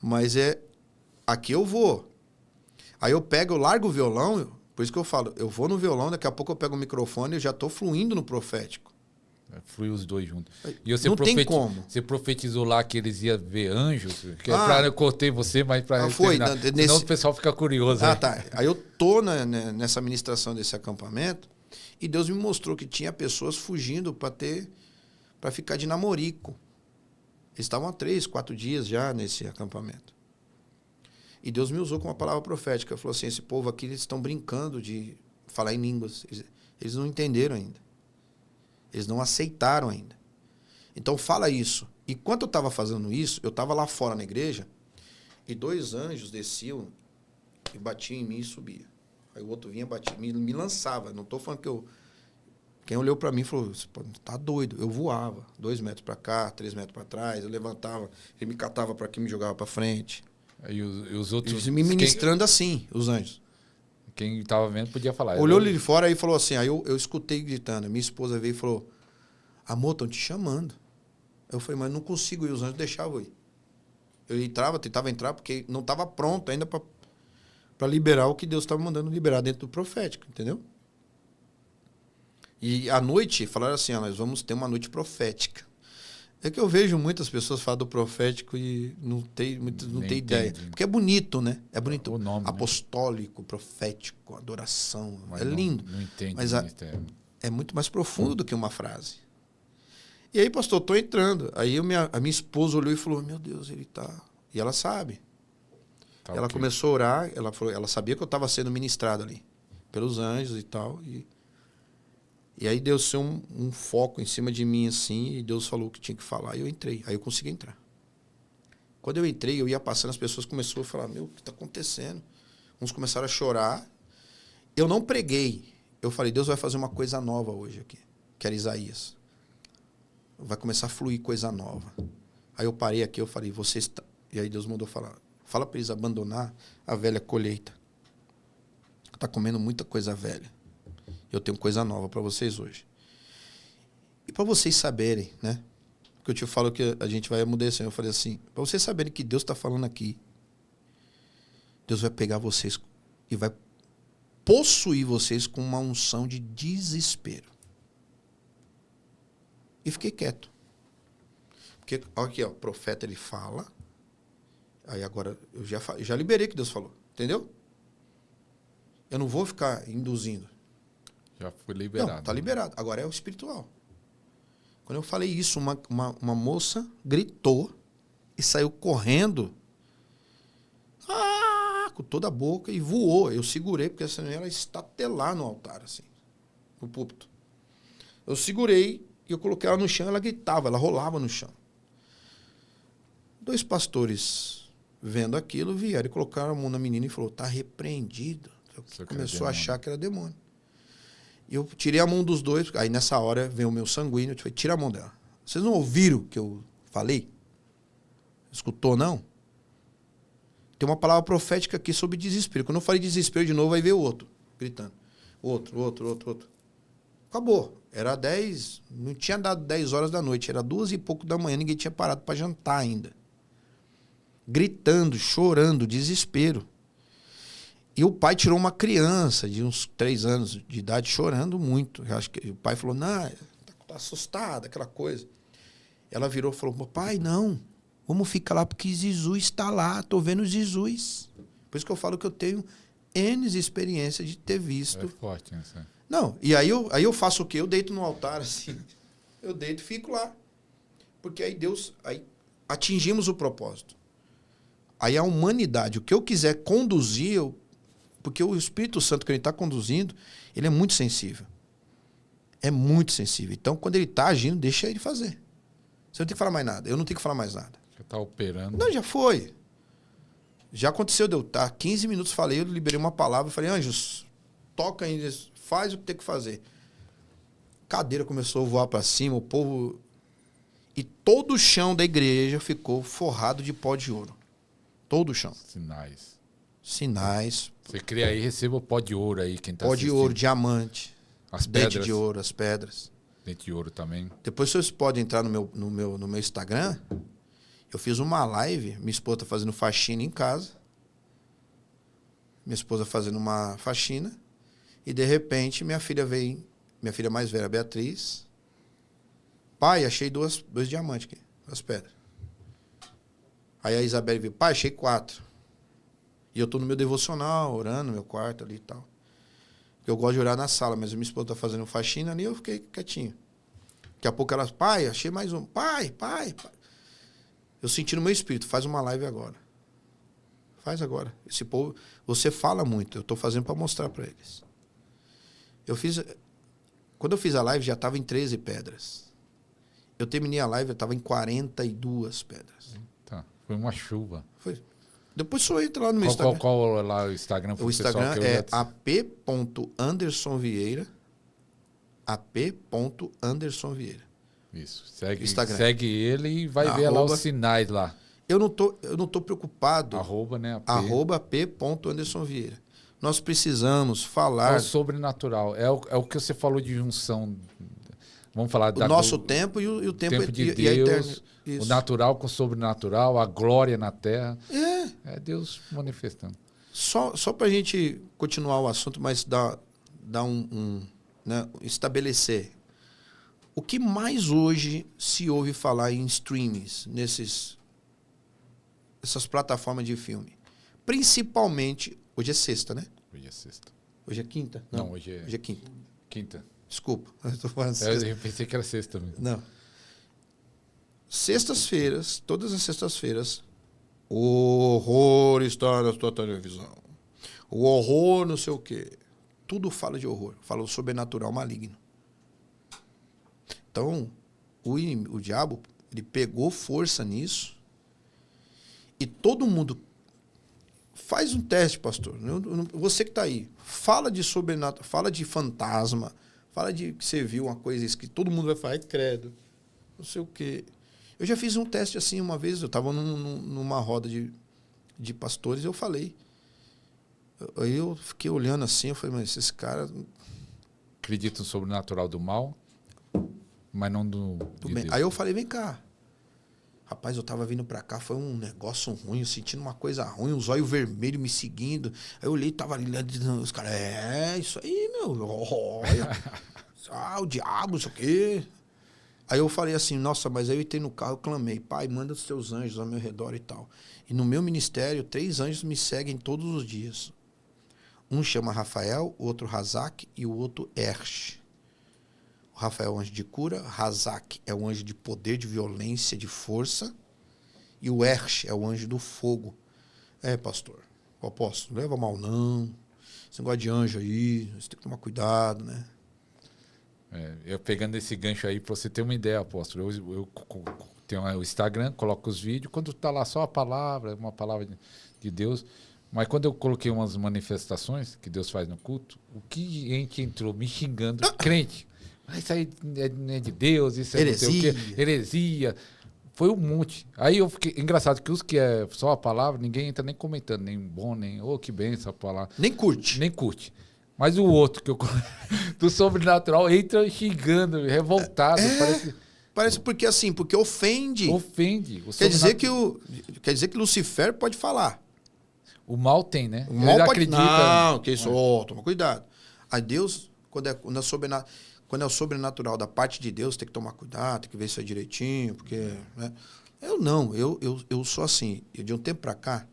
Mas aqui eu vou. Aí eu largo o violão, por isso que eu falo, eu vou no violão, daqui a pouco eu pego o microfone e já estou fluindo no profético. Flui os dois juntos. E você não tem como. Você profetizou lá que eles iam ver anjos? Eu cortei você, mas para senão o pessoal fica curioso. Tá. Aí eu tô nessa ministração desse acampamento e Deus me mostrou que tinha pessoas fugindo para ficar de namorico. Eles estavam há 3, 4 dias já nesse acampamento. E Deus me usou com uma palavra profética. Ele falou assim, esse povo aqui, eles estão brincando de falar em línguas. Eles não entenderam ainda. Eles não aceitaram ainda. Então fala isso. E enquanto eu estava fazendo isso, eu estava lá fora na igreja e 2 anjos desciam e batiam em mim e subiam. Aí o outro vinha, batia, me lançava. Não estou falando que eu... Quem olhou para mim falou, você tá doido. Eu voava 2 metros para cá, 3 metros para trás, eu levantava, ele me catava para aqui, me jogava para frente. E os outros... Eles me ministrando assim, os anjos. Quem estava vendo podia falar. Olhou ali de fora e falou assim, aí eu escutei gritando. Minha esposa veio e falou, amor, estão te chamando. Eu falei, mas não consigo ir, os anjos deixavam eu ir. Eu tentava entrar, porque não estava pronto ainda para liberar o que Deus estava mandando liberar dentro do profético, entendeu? E à noite, falaram assim, nós vamos ter uma noite profética. É que eu vejo muitas pessoas falar do profético e não tem ideia. Porque é bonito, né? É bonito. O nome, apostólico, né? Profético, adoração. Mas é lindo. Não entende. Mas é muito mais profundo do que uma frase. E aí, pastor, estou entrando. Aí a minha esposa olhou e falou, meu Deus, ele tá... E ela sabe. Ela começou a orar, ela sabia que eu estava sendo ministrado ali. Pelos anjos e tal. E aí deu um foco em cima de mim, assim, e Deus falou o que tinha que falar, e eu entrei. Aí eu consegui entrar. Quando eu entrei, eu ia passando, as pessoas começaram a falar, meu, o que está acontecendo? Uns começaram a chorar. Eu não preguei. Eu falei, Deus vai fazer uma coisa nova hoje aqui. Que era Isaías. Vai começar a fluir coisa nova. Aí eu parei aqui, eu falei, vocês... E aí Deus mandou falar, fala para eles abandonar a velha colheita. Está comendo muita coisa velha. Eu tenho coisa nova para vocês hoje. E para vocês saberem, né? Porque eu te falo que a gente vai amudecer. Eu falei assim, para vocês saberem que Deus está falando aqui, Deus vai pegar vocês e vai possuir vocês com uma unção de desespero. E fiquei quieto. Porque, aqui, ó, o profeta, ele fala. Aí agora, eu já liberei o que Deus falou. Entendeu? Eu não vou ficar induzindo. Já foi liberado. Não, tá liberado. Agora é o espiritual. Quando eu falei isso, uma moça gritou e saiu correndo com toda a boca e voou. Eu segurei, porque essa mulher, ela estatelar no altar, assim, no púlpito. Eu segurei e eu coloquei ela no chão, ela gritava, ela rolava no chão. 2 pastores, vendo aquilo, vieram e colocaram a mão na menina e falou, tá repreendido. Começou a achar que era demônio. E eu tirei a mão dos 2, aí nessa hora veio o meu sanguíneo, eu falei, tira a mão dela. Vocês não ouviram o que eu falei? Escutou, não? Tem uma palavra profética aqui sobre desespero. Quando eu falei desespero de novo, vai ver o outro, gritando. Outro. Acabou. Era 10, não tinha dado 10 horas da noite, era 2 e pouco da manhã, ninguém tinha parado para jantar ainda. Gritando, chorando, desespero. E o pai tirou uma criança de uns 3 anos de idade chorando muito. Eu acho que o pai falou, não, tá assustada, aquela coisa. Ela virou e falou, pai, não, vamos ficar lá porque Jesus está lá, tô vendo Jesus. Por isso que eu falo que eu tenho N experiência de ter visto. É forte, né? Não, e aí eu faço o quê? Eu deito no altar, assim. Eu deito e fico lá. Porque aí aí atingimos o propósito. Aí a humanidade, o que eu quiser conduzir, porque o Espírito Santo que ele está conduzindo, ele é muito sensível. É muito sensível. Então, quando ele está agindo, deixa ele fazer. Você não tem que falar mais nada. Eu não tenho que falar mais nada. Já está operando. Não, já foi. Já aconteceu de eu estar 15 minutos, falei, eu liberei uma palavra, falei, Anjos, toca aí, faz o que tem que fazer. Cadeira começou a voar para cima, o povo... E todo o chão da igreja ficou forrado de pó de ouro. Todo o chão. Sinais. Você cria aí, receba o pó de ouro aí, quem tá pó assistindo. De ouro, diamante. As dente pedras. de ouro, as pedras. Dente de ouro também. Depois vocês podem entrar no meu Instagram. Eu fiz uma live, minha esposa tá fazendo faxina em casa. Minha esposa fazendo uma faxina. E de repente minha filha mais velha, Beatriz. Pai, achei 2 diamantes aqui, 2 pedras. Aí a Isabelle veio, pai, achei 4. E eu tô no meu devocional, orando no meu quarto ali e tal. Eu gosto de orar na sala, mas a minha esposa tá fazendo faxina ali, eu fiquei quietinho. Daqui a pouco ela, pai, achei mais um. Pai. Eu senti no meu espírito, faz uma live agora. Faz agora. Esse povo, você fala muito, eu tô fazendo para mostrar para eles. Quando eu fiz a live, já estava em 13 pedras. Eu terminei a live, eu estava em 42 pedras. Tá, foi uma chuva. Foi. Depois só entra lá no meu Instagram. Qual lá o Instagram? O Instagram é ap.andersonvieira. ap.andersonvieira. Isso. Segue ele e vai ver lá os sinais lá. Eu não tô preocupado. Arroba, né? ap.andersonvieira. Nós precisamos falar... É o sobrenatural. É o que você falou de junção. Vamos falar o nosso tempo e o tempo de Deus, e a eternidade. O natural com o sobrenatural, a glória na terra. É Deus manifestando. Só para a gente continuar o assunto, mas dar né, estabelecer. O que mais hoje se ouve falar em streamings, essas plataformas de filme? Principalmente, hoje é sexta, né? Hoje é sexta. Hoje é quinta? Não, hoje é quinta. Quinta. Desculpa, eu tô falando sexta. Eu pensei que era sexta mesmo. Não. Sextas-feiras, todas as sextas-feiras, o horror está na tua televisão. O horror não sei o quê. Tudo fala de horror. Fala o sobrenatural maligno. Então, o diabo, ele pegou força nisso e todo mundo faz um teste, pastor. Você que está aí, fala de sobrenatural, fala de fantasma, fala de que você viu uma coisa que todo mundo vai falar, credo, não sei o quê. Eu já fiz um teste assim uma vez, eu estava numa roda de pastores e eu falei. Aí eu fiquei olhando assim, eu falei, mas esse cara... Acredita no sobrenatural do mal, mas não do de bem. Deus. Aí eu falei, vem cá. Rapaz, eu tava vindo pra cá, foi um negócio ruim, eu sentindo uma coisa ruim, os olhos vermelhos me seguindo. Aí eu olhei, tava ali, os caras, isso aí, meu, olha. O diabo, não sei o quê. Aí eu falei assim, nossa, mas aí eu entrei no carro, eu clamei, pai, manda os teus anjos ao meu redor e tal. E no meu ministério, 3 anjos me seguem todos os dias. Um chama Rafael, o outro Razak e o outro Ersh. O Rafael é o anjo de cura, Razak é o anjo de poder, de violência, de força. E o Ersh é o anjo do fogo. Pastor, o apóstolo, não leva mal não. Esse negócio de anjo aí, você tem que tomar cuidado, né? Eu pegando esse gancho aí, para você ter uma ideia, apóstolo, eu tenho o Instagram, coloco os vídeos, quando tá lá só a palavra, uma palavra de Deus, mas quando eu coloquei umas manifestações que Deus faz no culto, o que gente entrou me xingando, crente, isso aí não é de Deus, isso é heresia. Não sei o quê, heresia, foi um monte. Aí eu fiquei, engraçado que os que é só a palavra, ninguém entra nem comentando, nem bom, nem, que benção a palavra. Nem curte. Nem curte. Mas o outro, que eu do sobrenatural, entra xingando, revoltado. Parece porque assim, porque ofende. Ofende. Quer dizer que Lucifer pode falar. O mal tem, né? O mal pode... acredita. Não, que isso, toma cuidado. Aí Deus, quando é o sobrenatural da parte de Deus, tem que tomar cuidado, tem que ver isso aí direitinho, porque... Né? Eu sou assim, de um tempo pra cá,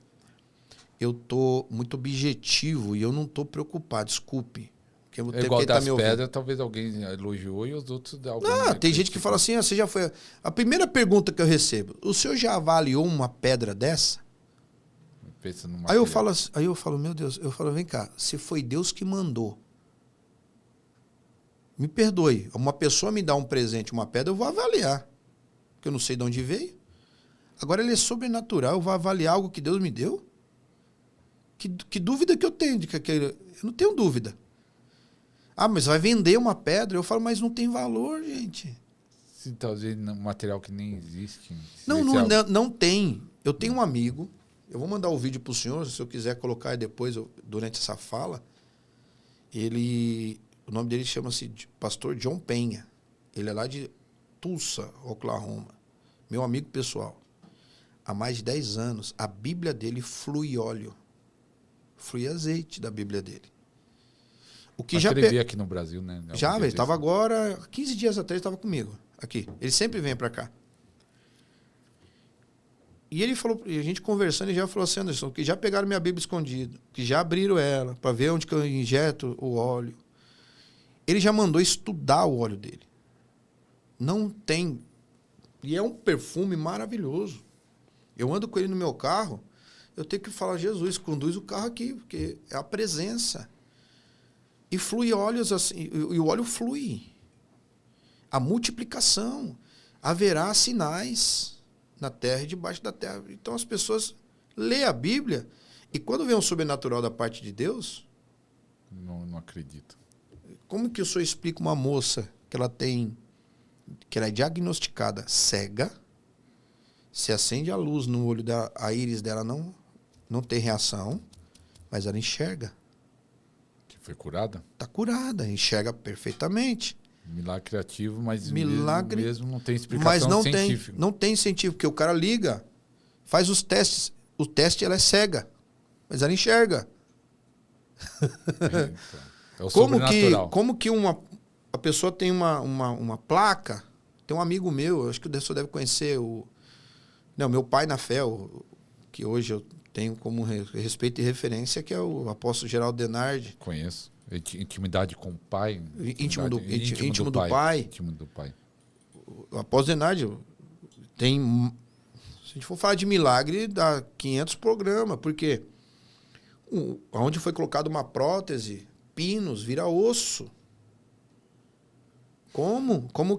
eu tô muito objetivo e eu não tô preocupado, desculpe. Igual das pedras, talvez alguém elogiou e os outros... Não, tem gente que fala assim, você já foi... A primeira pergunta que eu recebo, o senhor já avaliou uma pedra dessa? Aí eu falo, meu Deus, vem cá, se foi Deus que mandou, me perdoe, uma pessoa me dá um presente, uma pedra, eu vou avaliar, porque eu não sei de onde veio. Agora ele é sobrenatural, eu vou avaliar algo que Deus me deu? Que dúvida que eu tenho? Eu não tenho dúvida. Ah, mas vai vender uma pedra? Eu falo, mas não tem valor, gente. Sim, talvez um material que nem existe. Não tem. Eu tenho um amigo, eu vou mandar o vídeo para o senhor, se eu quiser colocar depois, durante essa fala. O nome dele chama-se Pastor John Penha. Ele é lá de Tulsa, Oklahoma. Meu amigo pessoal. Há mais de 10 anos, a Bíblia dele flui óleo. Flui azeite da Bíblia dele. O que ele veio aqui no Brasil, né? Já, ele estava agora, 15 dias atrás, estava comigo aqui. Ele sempre vem para cá. E ele falou, e a gente conversando, ele já falou assim, Anderson, que já pegaram minha Bíblia escondida, que já abriram ela, para ver onde que eu injeto o óleo. Ele já mandou estudar o óleo dele. Não tem. E é um perfume maravilhoso. Eu ando com ele no meu carro, eu tenho que falar, Jesus, conduz o carro aqui, porque é a presença. E flui óleos assim, e o óleo flui. A multiplicação. Haverá sinais na terra e debaixo da terra. Então as pessoas lêem a Bíblia e quando vem um sobrenatural da parte de Deus... Não acredito. Como que o senhor explica uma moça que ela é diagnosticada cega, se acende a luz no olho dela, a íris dela não tem reação, mas ela enxerga. Foi curada? Está curada, enxerga perfeitamente. Milagre criativo, mas milagre, mesmo não tem explicação científica. Não tem científico, porque o cara liga, faz os testes. O teste, ela é cega, mas ela enxerga. É o sobrenatural. Como que a pessoa tem uma placa, tem um amigo meu, acho que o senhor deve conhecer, meu pai na fé, que hoje eu tenho como respeito e referência, que é o apóstolo Geraldo Denardi. Conheço. Intimidade com o pai. Íntimo do pai. Íntimo do pai. O apóstolo Denardi tem... Se a gente for falar de milagre, dá 500 programas, porque onde foi colocada uma prótese, pinos, vira osso. Como? Como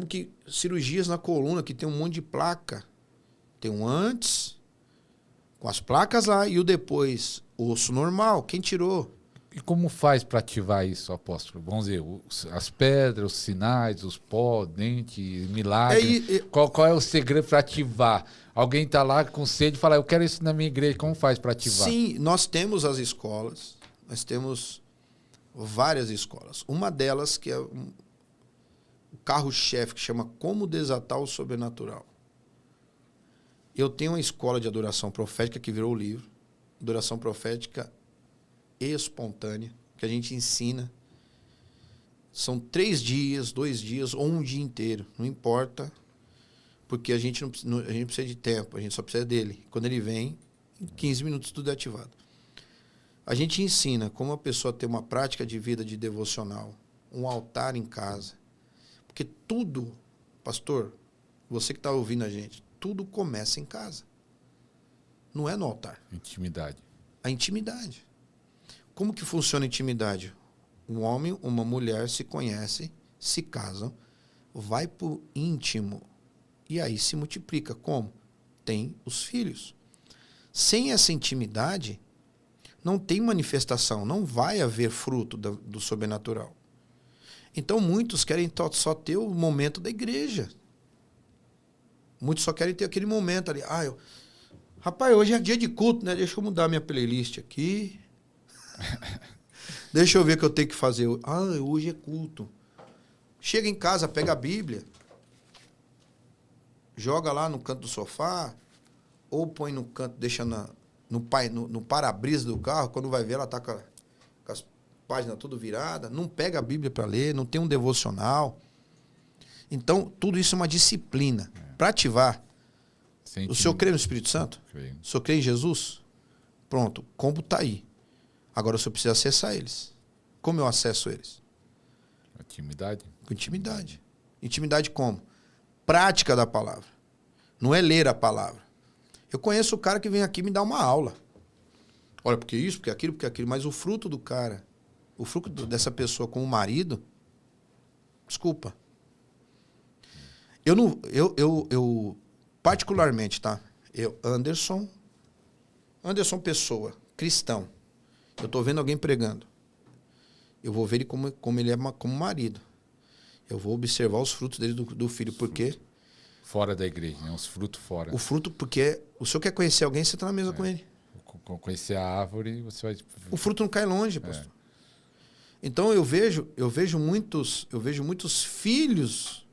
que cirurgias na coluna, que tem um monte de placa. Tem um antes, com as placas lá, e o depois, osso normal. Quem tirou? E como faz para ativar isso, apóstolo? Vamos dizer, as pedras, os sinais, os pó, dente, milagre. Qual é o segredo para ativar? Alguém está lá com sede e fala, eu quero isso na minha igreja. Como faz para ativar? Sim, nós temos as escolas. Nós temos várias escolas. Uma delas que é o carro-chefe, que chama Como Desatar o Sobrenatural. Eu tenho uma escola de adoração profética que virou o livro. Adoração profética espontânea, que a gente ensina. São 3 dias, 2 dias ou um dia inteiro. Não importa, porque a gente não precisa de tempo, a gente só precisa dele. Quando ele vem, em 15 minutos tudo é ativado. A gente ensina como a pessoa ter uma prática de vida de devocional, um altar em casa. Porque tudo, pastor, você que está ouvindo a gente, tudo começa em casa. Não é no altar. Intimidade. A intimidade. Como que funciona a intimidade? Um homem, uma mulher se conhecem, se casam, vai para o íntimo e aí se multiplica. Como? Tem os filhos. Sem essa intimidade, não tem manifestação, não vai haver fruto do sobrenatural. Então, muitos querem só ter o momento da igreja. Muitos só querem ter aquele momento ali. Rapaz, hoje é dia de culto, né? Deixa eu mudar minha playlist aqui. Deixa eu ver o que eu tenho que fazer. Hoje é culto. Chega em casa, pega a Bíblia, joga lá no canto do sofá, ou põe no canto, deixa no para-brisa do carro, quando vai ver ela está com as páginas tudo viradas, não pega a Bíblia para ler, não tem um devocional. Então, tudo isso é uma disciplina. Para ativar, o senhor crê no Espírito Santo? Creio. O senhor crê em Jesus? Pronto, o combo está aí. Agora o senhor precisa acessar eles. Como eu acesso eles? Intimidade. Com intimidade. Intimidade como? Prática da palavra. Não é ler a palavra. Eu conheço o cara que vem aqui me dar uma aula. Olha, porque isso, porque aquilo. Mas o fruto do cara, o fruto dessa pessoa com o marido, desculpa. Eu particularmente, tá? Anderson pessoa, cristão. Eu estou vendo alguém pregando. Eu vou ver ele como ele é como marido. Eu vou observar os frutos dele do filho. Por quê? Fora da igreja, né? Os frutos fora. O fruto, porque o senhor quer conhecer alguém, você está na mesa com ele. Conhecer a árvore, você vai... O fruto não cai longe, pastor. Então eu vejo muitos filhos,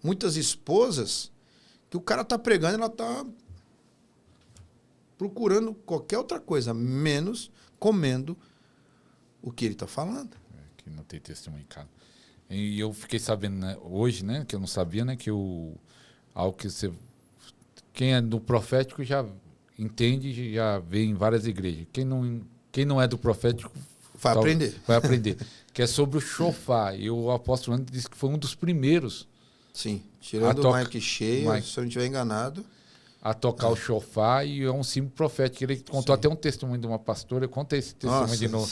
muitas esposas, que o cara está pregando e ela está procurando qualquer outra coisa, menos comendo o que ele está falando. Que não tem testemunho em casa. E eu fiquei sabendo, né, hoje, né, que eu não sabia, né, que algo que você... Quem é do profético já entende, já vê em várias igrejas. Quem não é do profético... Vai aprender. Vai aprender. Que é sobre o shofar. E o apóstolo André disse que foi um dos primeiros. Sim. Tirando o Mike Shea, se eu não estiver enganado... A tocar o shofar, e é um símbolo profético. Ele contou até um testemunho de uma pastora. Eu contei esse testemunho de novo.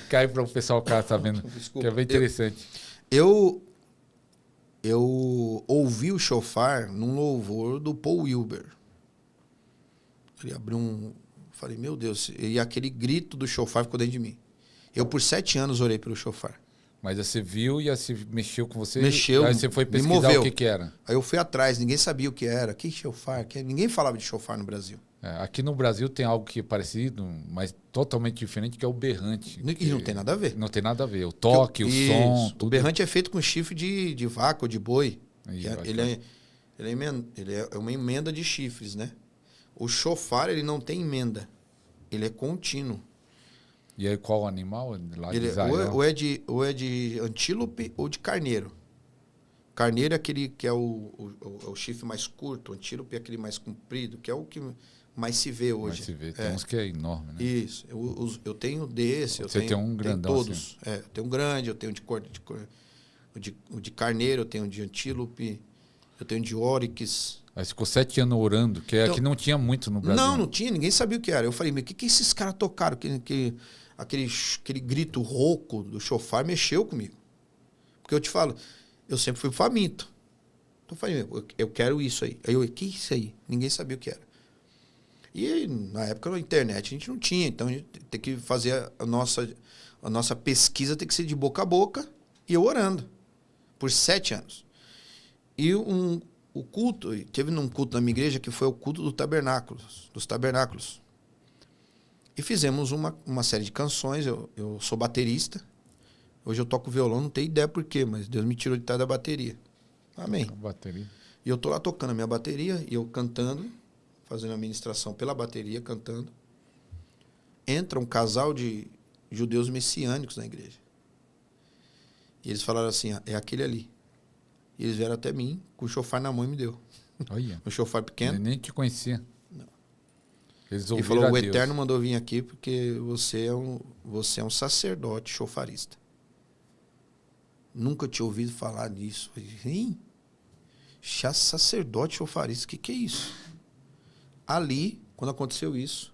Cai para o pessoal ficar sabendo. Desculpa, que é bem interessante. Eu ouvi o shofar num louvor do Paul Wilber. Ele abriu falei, meu Deus. E aquele grito do shofar ficou dentro de mim. Eu, por 7 anos, orei pelo shofar. Mas você viu e assim, mexeu com você? Mexeu, aí você foi pesquisar o que era? Aí eu fui atrás, ninguém sabia o que era. Que shofar? Ninguém falava de shofar no Brasil. Aqui no Brasil tem algo que é parecido, mas totalmente diferente, que é o berrante. E não tem nada a ver. Não tem nada a ver. O toque, o som... Tudo. O berrante é feito com chifre de vaca ou de boi. Ele é uma emenda de chifres, né? O shofar, ele não tem emenda. Ele é contínuo. E aí qual animal? Lá ele ou é de antílope ou de carneiro. Carneiro é aquele que é o chifre mais curto, o antílope é aquele mais comprido, que é o que mais se vê hoje. Mais se vê. Tem uns que é enorme, né? Isso. Eu tenho desse. Você tem um grandão todos. Assim. Eu tenho um grande, eu tenho o de carneiro, eu tenho de antílope, eu tenho de oryx. Aí ficou 7 anos orando, que então, aqui não tinha muito no Brasil. Não tinha, ninguém sabia o que era. Eu falei, mas o que esses caras tocaram? Aquele grito rouco do shofar mexeu comigo. Porque eu te falo, eu sempre fui faminto. Então eu falei, eu quero isso aí. Aí eu, que isso aí? Ninguém sabia o que era. E na época na internet a gente não tinha, então a gente tem que fazer a nossa pesquisa tem que ser de boca a boca e eu orando. Por 7 anos. E o culto, teve um culto na minha igreja que foi o culto dos tabernáculos. E fizemos uma série de canções, eu sou baterista. Hoje eu toco violão, não tenho ideia por quê, mas Deus me tirou de trás da bateria. Amém. Bateria. E eu tô lá tocando a minha bateria, e eu cantando, fazendo a ministração pela bateria, cantando. Entra um casal de judeus messiânicos na igreja. E eles falaram assim, é aquele ali. E eles vieram até mim, com o chofar na mão e me deu. Olha. Um chofar pequeno. Eu nem te conhecia. Não. Eles E falou, ouviram o a Deus. Eterno mandou vir aqui porque você é um sacerdote chofarista. Nunca tinha ouvido falar nisso. Eu falei, hein? Sacerdote chofarista, o que é isso? Ali, quando aconteceu isso,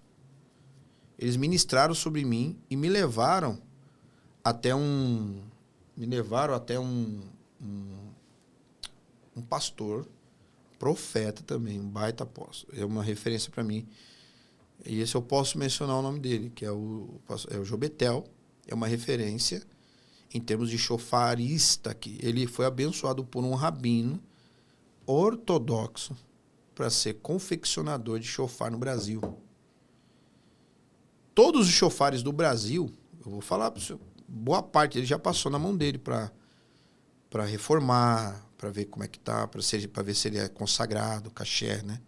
eles ministraram sobre mim e me levaram até um pastor, profeta também, um baita apóstolo. É uma referência para mim. E esse eu posso mencionar o nome dele, que é o Jobetel. É uma referência em termos de chofarista aqui. Ele foi abençoado por um rabino ortodoxo para ser confeccionador de chofar no Brasil. Todos os chofares do Brasil, eu vou falar para você, boa parte ele já passou na mão dele para reformar, para ver como é que tá, para ver se ele é consagrado, caché, né?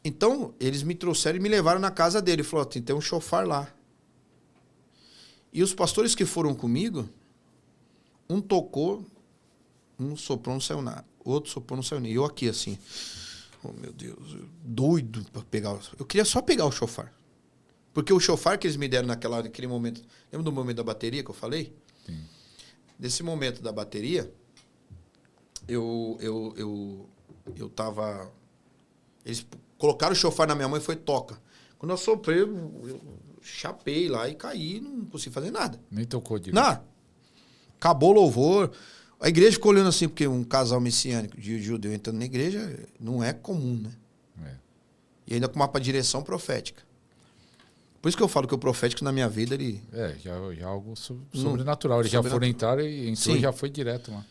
Então, eles me trouxeram e me levaram na casa dele. Falou, tem um chofar lá. E os pastores que foram comigo, um tocou, um soprou, não saiu nada. Outro soprou, não saiu nada. E eu aqui, assim, oh meu Deus, doido para pegar. Eu queria só pegar o chofar. Porque o chofar que eles me deram naquele momento, lembra do momento da bateria que eu falei? Sim. Nesse momento da bateria, eu tava... Eles colocaram o chofar na minha mão e foi toca. Quando eu soprei, eu chapei lá e caí, não consegui fazer nada. Nem tocou de Nada. Acabou o louvor. A igreja ficou olhando assim, porque um casal messiânico de judeu entrando na igreja não é comum, né? É. E ainda com uma direção profética. Por isso que eu falo que o profético na minha vida, ele... já algo sobrenatural. Eles já foram entrar e entrou e já foi direto lá.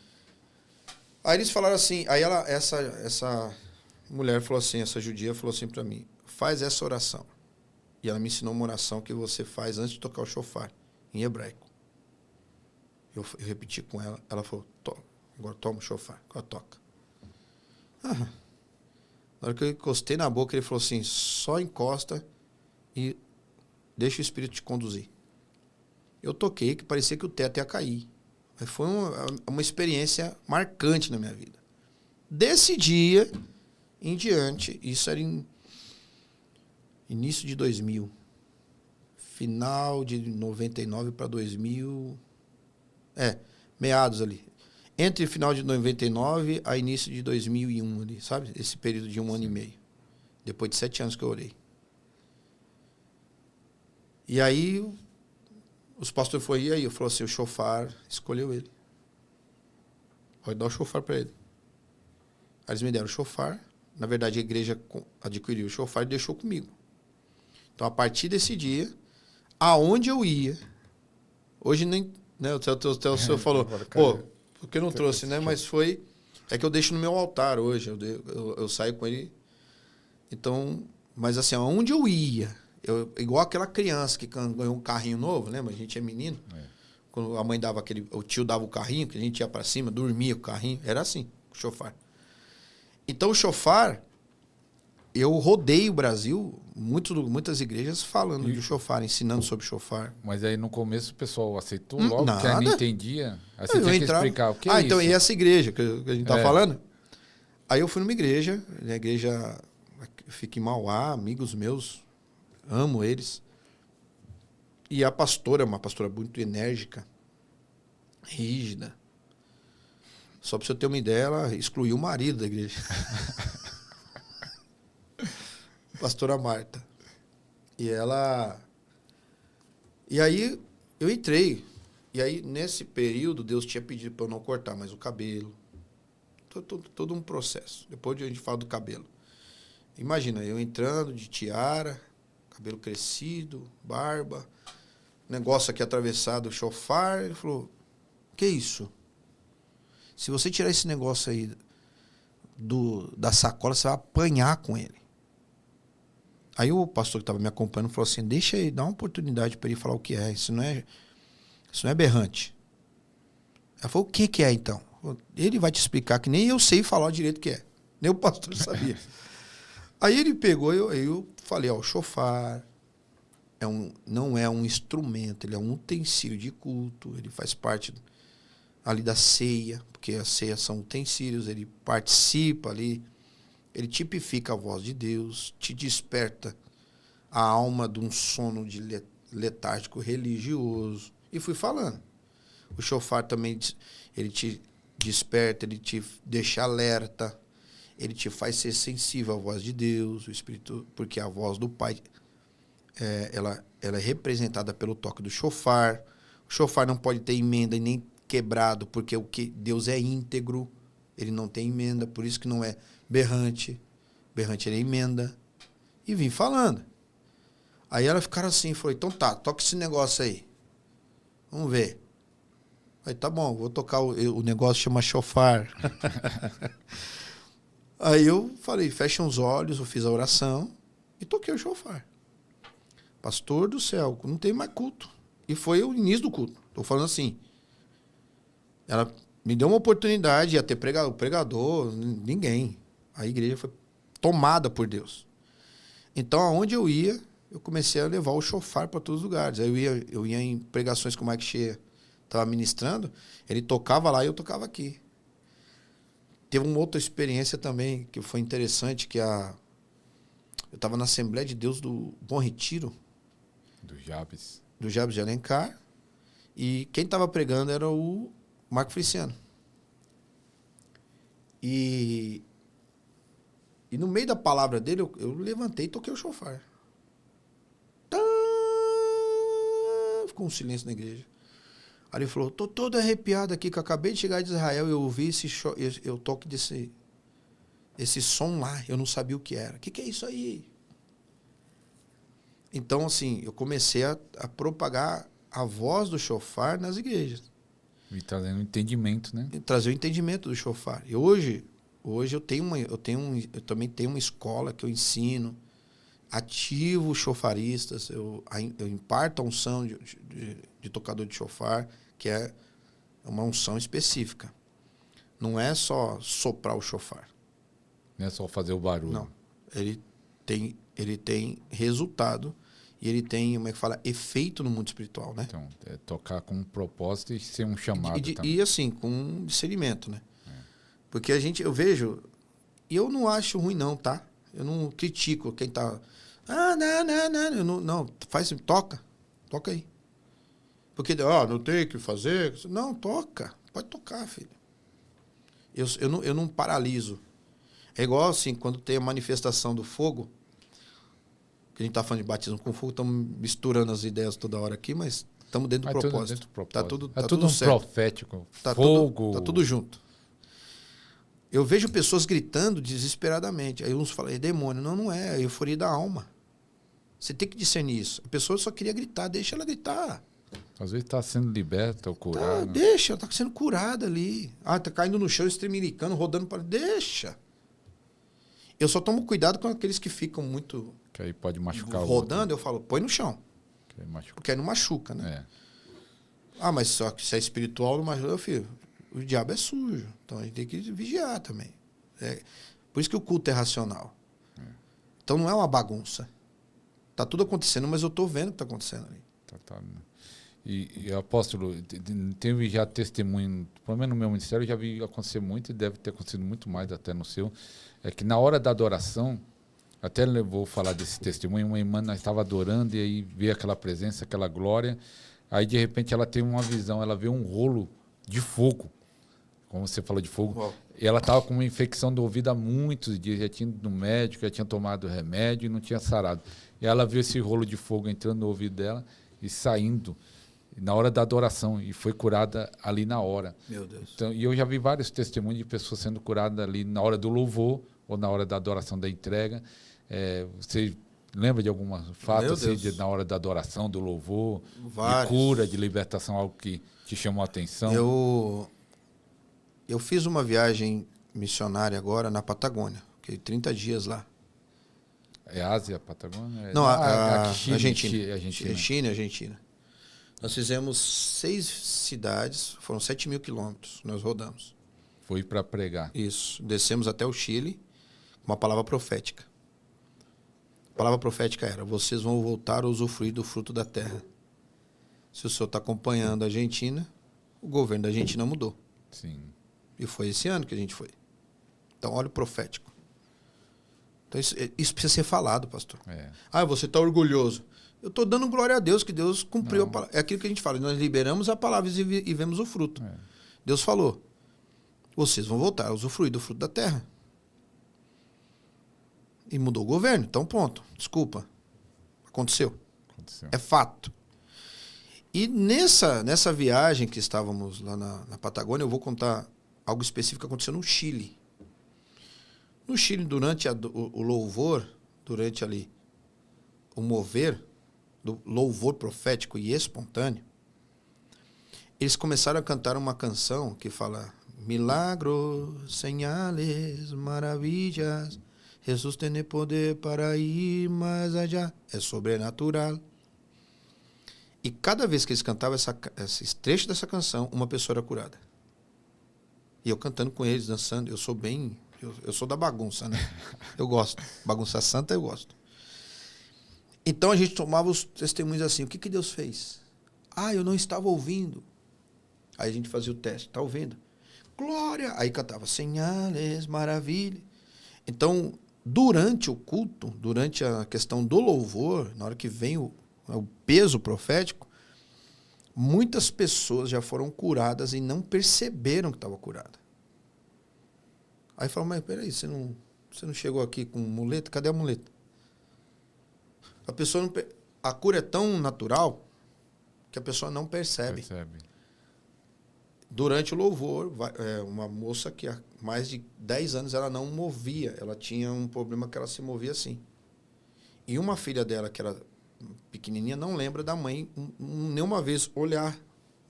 Aí eles falaram assim, aí essa mulher falou assim, essa judia falou assim pra mim, faz essa oração. E ela me ensinou uma oração que você faz antes de tocar o chofar, em hebraico. Eu repeti com ela, ela falou, agora toma o chofar, agora toca. Na hora que eu encostei na boca, ele falou assim, só encosta e deixa o Espírito te conduzir. Eu toquei, que parecia que o teto ia cair. Mas foi uma experiência marcante na minha vida. Desse dia em diante, isso era em início de 2000. Final de 99 para 2000. Meados ali. Entre final de 99 a início de 2001 ali, sabe? Esse período de 1 ano e meio. Depois de 7 anos que eu orei. E aí, os pastores foram, e aí? Eu falei assim, o chofar escolheu ele. Pode dar o chofar para ele. Aí eles me deram o chofar. Na verdade, a igreja adquiriu o chofar e deixou comigo. Então, a partir desse dia, aonde eu ia, hoje nem, né, o senhor falou, pô, por que não trouxe, né? Mas foi, é que eu deixo no meu altar hoje, eu saio com ele. Então, mas assim, aonde eu ia, igual aquela criança que ganhou um carrinho novo, lembra? A gente é menino. Quando a mãe dava o tio dava o carrinho, que a gente ia para cima, dormia com o carrinho, era assim, o chofar. Então, o chofar, eu rodei o Brasil, muitas igrejas falando de chofar, ensinando sobre chofar. Mas aí no começo o pessoal aceitou logo, que aí não entendia. Aí você tinha que explicar o que é isso. Então, e essa igreja que a gente tá falando? Aí eu fui numa igreja, a igreja fica em Mauá, amigos meus, amo eles. E a pastora, uma pastora muito enérgica, rígida. Só para você ter uma ideia, ela excluiu o marido da igreja. Pastora Marta. E aí eu entrei. E aí, nesse período, Deus tinha pedido para eu não cortar mais o cabelo. Todo um processo. Depois a gente fala do cabelo. Imagina, eu entrando de tiara, cabelo crescido, barba, negócio aqui atravessado, chofar. Ele falou, que isso? Se você tirar esse negócio aí da sacola, você vai apanhar com ele. Aí o pastor que estava me acompanhando falou assim, deixa aí, dá uma oportunidade para ele falar o que é. Isso não é berrante. Ela falou, o que é então? Ele vai te explicar, que nem eu sei falar direito o que é. Nem o pastor sabia. Aí ele pegou, eu falei, ó, o chofar não é um instrumento, ele é um utensílio de culto, ele faz parte ali da ceia, porque a ceia são utensílios, ele participa ali, ele tipifica a voz de Deus, te desperta a alma de um sono de letárgico religioso. E fui falando. O chofar também, ele te desperta, ele te deixa alerta, ele te faz ser sensível à voz de Deus, o Espírito, porque a voz do Pai, ela é representada pelo toque do chofar. O chofar não pode ter emenda e nem quebrado, porque o que Deus é íntegro, ele não tem emenda, por isso que não é berrante. Berrante é emenda. E vim falando. Aí ela ficaram assim, falou, então tá, toca esse negócio aí. Vamos ver. Aí tá bom, vou tocar o negócio, chama chofar. Aí eu falei, fecha os olhos, eu fiz a oração e toquei o chofar. Pastor do céu, não tem mais culto. E foi o início do culto. Tô falando assim. Ela me deu uma oportunidade, ia ter pregador, ninguém. A igreja foi tomada por Deus. Então, aonde eu ia, eu comecei a levar o chofar para todos os lugares. Aí eu ia em pregações que o Mike Shea estava ministrando, ele tocava lá e eu tocava aqui. Teve uma outra experiência também que foi interessante, que eu estava na Assembleia de Deus do Bom Retiro. Do Jabes. Do Jabes de Alencar. E quem estava pregando era o Marco Feliciano. E no meio da palavra dele, eu levantei e toquei o chofar. Ficou um silêncio na igreja. Aí ele falou, tô todo arrepiado aqui, que eu acabei de chegar de Israel e eu ouvi eu toque esse som lá, eu não sabia o que era. O que é isso aí? Então, assim, eu comecei a propagar a voz do chofar nas igrejas. E trazendo entendimento, né? E trazer o entendimento do chofar. E hoje eu também tenho uma escola que eu ensino, ativo chofaristas, eu imparto a unção de tocador de chofar, que é uma unção específica. Não é só soprar o chofar. Não é só fazer o barulho. Não. Ele tem resultado e ele tem, como é que fala, efeito no mundo espiritual, né? Então, é tocar com um propósito e ser um chamado também. E assim, com discernimento, né? Porque eu vejo, e eu não acho ruim não, tá? Eu não critico quem tá... não, toca aí. Porque, não tem o que fazer. Não, toca. Pode tocar, filho. Eu não paraliso. É igual assim, quando tem a manifestação do fogo, que a gente tá falando de batismo com fogo, estamos misturando as ideias toda hora aqui, mas estamos dentro do propósito. Tá tudo tudo certo. Profético. Tá fogo. Tá tudo junto. Eu vejo pessoas gritando desesperadamente. Aí uns falam, é demônio. Não é, é euforia da alma. Você tem que discernir isso. A pessoa só queria gritar, deixa ela gritar. Às vezes está sendo liberta ou curada. Deixa, ela está sendo curada ali. Está caindo no chão, estremelicando, rodando para... Deixa. Eu só tomo cuidado com aqueles que ficam muito... Que aí pode machucar rodando, eu falo, põe no chão. Porque aí não machuca, né? Mas só que se é espiritual, não machuca. Filho, o diabo é sujo. Então a gente tem que vigiar também. Por isso que o culto é racional. Então não é uma bagunça. Tá tudo acontecendo, mas eu tô vendo o que tá acontecendo ali. E apóstolo, teve já testemunho, pelo menos no meu ministério, eu já vi acontecer muito, e deve ter acontecido muito mais até no seu, é que na hora da adoração, até vou falar desse testemunho, uma irmã estava adorando e aí vê aquela presença, aquela glória, aí de repente ela tem uma visão, ela vê um rolo de fogo, como você falou de fogo, Uau. E ela estava com uma infecção do ouvido há muitos dias, já tinha ido no médico, já tinha tomado remédio e não tinha sarado. E ela viu esse rolo de fogo entrando no ouvido dela e saindo. na hora da adoração, e foi curada ali na hora. Meu Deus. Então, e eu já vi vários testemunhos de pessoas sendo curadas ali na hora do louvor ou na hora da adoração da entrega. Você lembra de algum fato assim, na hora da adoração, do louvor, Vários. de cura, de libertação, algo que te chamou a atenção? Eu fiz uma viagem missionária agora na Patagônia. Fiquei 30 dias lá. É Ásia, Patagônia? Não, a Chile, Argentina. Chile e Argentina. Nós fizemos 6 cidades, foram 7.000 quilômetros, nós rodamos. Foi para pregar. Isso. Descemos até o Chile, uma palavra profética. A palavra profética era: vocês vão voltar a usufruir do fruto da terra. Se o senhor está acompanhando a Argentina, o governo da Argentina mudou. Sim. E foi esse ano que a gente foi. Então, olha o profético. Então, isso precisa ser falado, pastor. Você está orgulhoso. Eu estou dando glória a Deus, que Deus cumpriu a palavra. É aquilo que a gente fala. Nós liberamos a palavra e vemos o fruto. Deus falou: vocês vão voltar a usufruir do fruto da terra. E mudou o governo. Então, ponto. Desculpa. Aconteceu. É fato. E nessa viagem que estávamos lá na Patagônia, eu vou contar algo específico que aconteceu no Chile. No Chile, durante o louvor, durante ali o mover do louvor profético e espontâneo, eles começaram a cantar uma canção que fala: milagros, señales, maravillas, Jesus tem poder para ir mais allá, é sobrenatural. E cada vez que eles cantavam esse trecho dessa canção, uma pessoa era curada. E eu cantando com eles, dançando. Eu sou eu sou da bagunça, né? Eu gosto. Bagunça santa eu gosto. Então a gente tomava os testemunhos assim: o que Deus fez? Eu não estava ouvindo. Aí a gente fazia o teste: tá ouvindo? Glória! Aí cantava señales, maravilha. Então, durante o culto, durante a questão do louvor, na hora que vem o peso profético, muitas pessoas já foram curadas e não perceberam que estava curada. Aí fala: mas peraí, você não chegou aqui com muleta? Cadê a muleta? A pessoa não, a cura é tão natural que a pessoa não percebe. Durante o louvor, uma moça que há mais de 10 anos ela não movia, ela tinha um problema que ela se movia assim. E uma filha dela, que era pequenininha, não lembra da mãe nenhuma vez olhar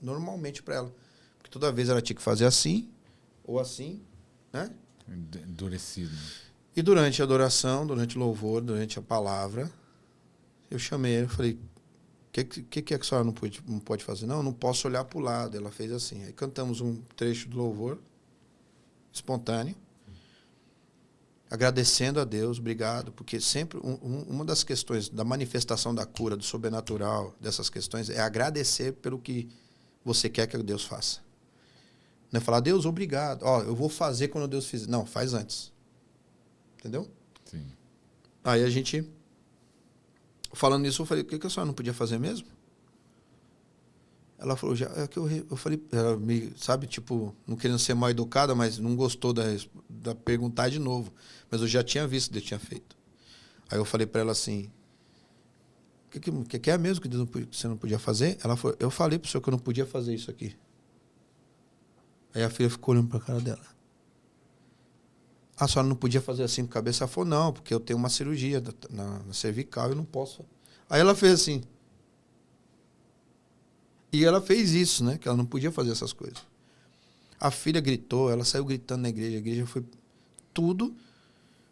normalmente para ela. Porque toda vez ela tinha que fazer assim, ou assim, né? Endurecido. E durante a adoração, durante o louvor, durante a palavra, eu chamei, eu falei: o que a senhora não pode fazer? Não posso olhar para o lado. Ela fez assim. Aí cantamos um trecho do louvor, espontâneo, agradecendo a Deus, obrigado, porque sempre uma das questões da manifestação da cura, do sobrenatural, dessas questões, é agradecer pelo que você quer que Deus faça. Não é falar: Deus, obrigado. Eu vou fazer quando Deus fizer. Não, faz antes. Entendeu? Sim. Aí a gente, falando nisso, eu falei: o que a senhora não podia fazer mesmo? Ela falou: eu falei, ela sabe, tipo, não querendo ser mal educada, mas não gostou da perguntar de novo. Mas eu já tinha visto que Deus tinha feito. Aí eu falei para ela assim: o que é mesmo que você não podia fazer? Ela falou: eu falei pro senhor que eu não podia fazer isso aqui. Aí a filha ficou olhando para a cara dela. A senhora não podia fazer assim com a cabeça? Ela falou: não, porque eu tenho uma cirurgia na cervical e eu não posso. Aí ela fez assim. E ela fez isso, né? Que ela não podia fazer essas coisas. A filha gritou, ela saiu gritando na igreja. A igreja foi tudo.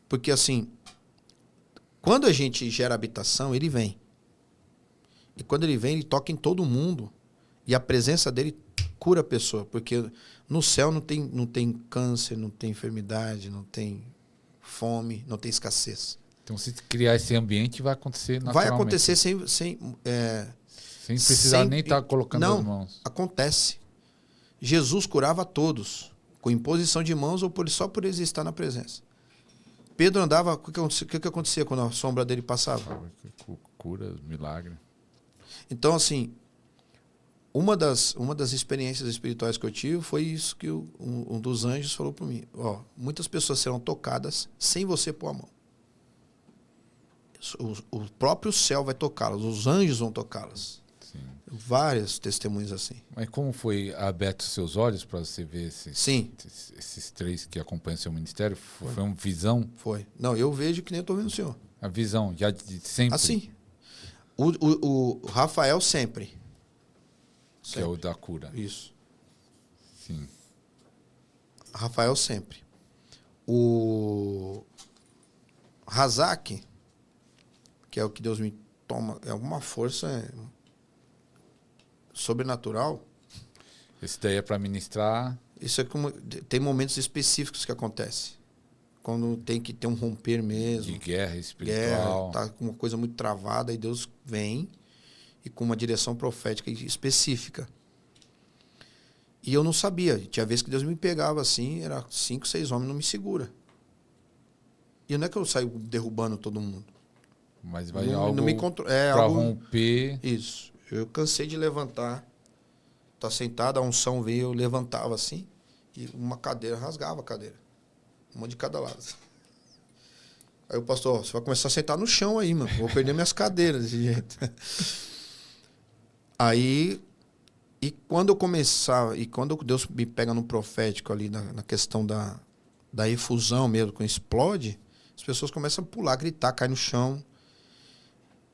Porque assim, quando a gente gera habitação, ele vem. E quando ele vem, ele toca em todo mundo. E a presença dele cura a pessoa. Porque no céu não tem câncer, não tem enfermidade, não tem fome, não tem escassez. Então, se criar esse ambiente, vai acontecer naturalmente. Vai acontecer sem precisar nem estar colocando as mãos. Não, acontece. Jesus curava a todos, com imposição de mãos ou só por ele estar na presença. Pedro andava, o que acontecia quando a sombra dele passava? Cura, milagre. Então, assim, uma das experiências espirituais que eu tive foi isso que um dos anjos falou para mim. Muitas pessoas serão tocadas sem você pôr a mão. O próprio céu vai tocá-las, os anjos vão tocá-las. vários testemunhos assim. Mas como foi aberto os seus olhos para você ver Sim. esses 3 que acompanham seu ministério? Foi uma visão? Foi. Não, eu vejo que nem eu estou vendo o senhor. A visão, já de sempre? Assim. O Rafael sempre. Que é o da cura. Isso. Sim. Rafael sempre. O Razak, que é o que Deus me toma, é alguma força sobrenatural. Esse daí é para ministrar. Isso é como tem momentos específicos que acontece. Quando tem que ter um romper mesmo. De guerra espiritual. Tá com uma coisa muito travada e Deus vem e com uma direção profética específica. E eu não sabia. Tinha vezes que Deus me pegava assim, era 5, 6 homens, não me segura. E não é que eu saio derrubando todo mundo. Mas vai não, algo não me para algo... romper. Isso. Eu cansei de levantar. Tá sentado, a unção veio, eu levantava assim e uma cadeira, rasgava a cadeira. Uma de cada lado. Aí o pastor, você vai começar a sentar no chão aí, mano. Vou perder minhas cadeiras desse jeito. Aí, e quando eu começar, e quando Deus me pega no profético ali, na questão da efusão mesmo, quando explode, as pessoas começam a pular, gritar, cair no chão.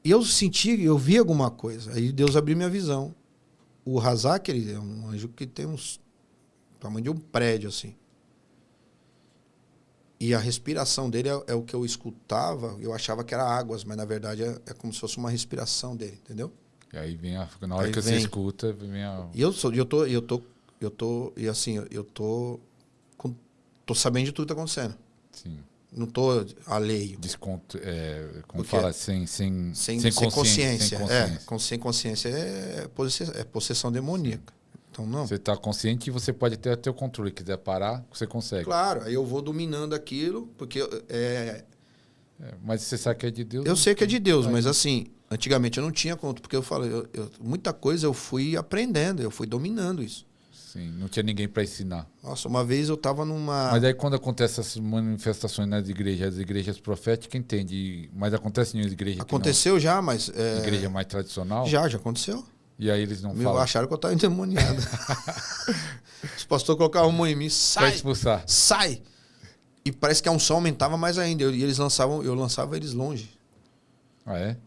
E eu senti, eu vi alguma coisa. Aí Deus abriu minha visão. O Razak, ele é um anjo que tem tamanho de um prédio, assim. E a respiração dele é o que eu escutava, eu achava que era águas, mas na verdade é como se fosse uma respiração dele, entendeu? E aí vem na hora que você escuta, vem a... E eu tô sabendo de tudo que tá acontecendo. Sim. Não tô alheio. Desconto, como fala, sem consciência. Sem consciência. É possessão demoníaca. Então, não. Você está consciente que você pode ter até o controle. Quiser parar, você consegue. Claro, aí eu vou dominando aquilo, porque... mas você sabe que é de Deus? Eu sei que é de Deus, mas assim, antigamente eu não tinha conta, porque eu falo, muita coisa eu fui aprendendo, eu fui dominando isso. Sim, não tinha ninguém para ensinar. Nossa, uma vez eu estava numa... Mas aí quando acontecem essas manifestações nas igrejas, as igrejas proféticas entendem, mas acontece em igreja Aconteceu já, mas... Igreja mais tradicional? Já aconteceu. E aí eles não falam? Acharam que eu estava endemoniado. Os pastores colocavam a mão em mim, sai! Pra expulsar. Sai! E parece que a unção aumentava mais ainda. E eles eu lançava eles longe. Ah, é?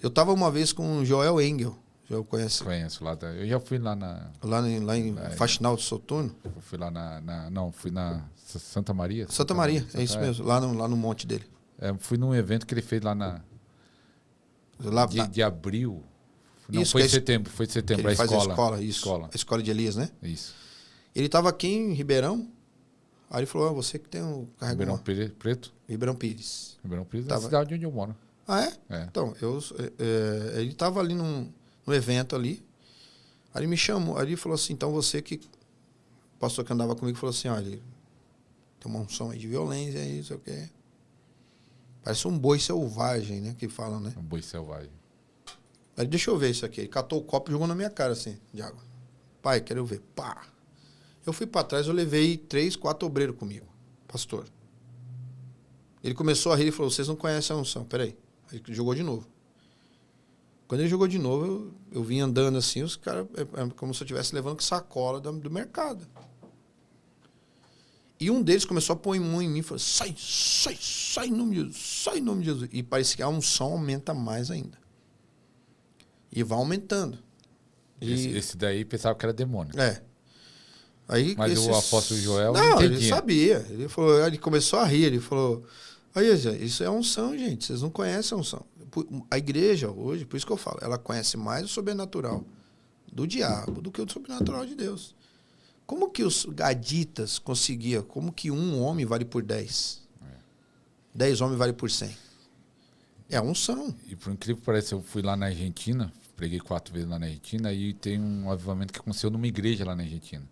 Eu estava uma vez com o Joel Engel. Já conhece? Conheço. Eu já fui lá lá em Faxinal do Soturno. Eu fui lá fui na Santa Maria. Santa Maria, é isso mesmo. Lá no monte dele. Fui num evento que ele fez lá de abril. Não, isso, foi em setembro. Foi em setembro, a escola. Escola. A escola de Elias, né? Isso. Ele estava aqui em Ribeirão. Aí ele falou, você que tem um Ribeirão Preto? Ribeirão Pires. Ribeirão Pires é a cidade onde eu moro. Ah, é? Então, ele estava ali no evento ali. Aí ele me chamou, aí ele falou assim, então você que... O pastor que andava comigo falou assim, olha, tem uma unção aí de violência, aí, não sei o quê. Parece um boi selvagem, né? Que falam, né? Um boi selvagem. Aí deixa eu ver isso aqui. Ele catou o copo e jogou na minha cara, assim, de água. Pai, quero ver. Pá! Eu fui para trás, eu levei 3, 4 obreiros comigo. Pastor. Ele começou a rir e falou, vocês não conhecem a unção. Peraí. Aí jogou de novo. Quando ele jogou de novo, eu vim andando assim, os caras... É como se eu estivesse levando sacola do mercado. E um deles começou a pôr mão em mim e falou, sai em nome de Jesus, sai em nome de Jesus. E parece que a unção aumenta mais ainda. E vai aumentando. Esse daí pensava que era demônio. Aí, mas o apóstolo Joel não ele sabia. Ele começou a rir, ele falou, aí, isso é unção, gente, vocês não conhecem a unção. A igreja hoje, por isso que eu falo, ela conhece mais o sobrenatural do diabo do que o sobrenatural de Deus. Como que os gaditas conseguiam, como que um homem vale por 10? 10 homens vale por 100. É a unção. E por incrível que pareça, eu fui lá na Argentina, preguei 4 vezes lá na Argentina, e tem um avivamento que aconteceu numa igreja lá na Argentina.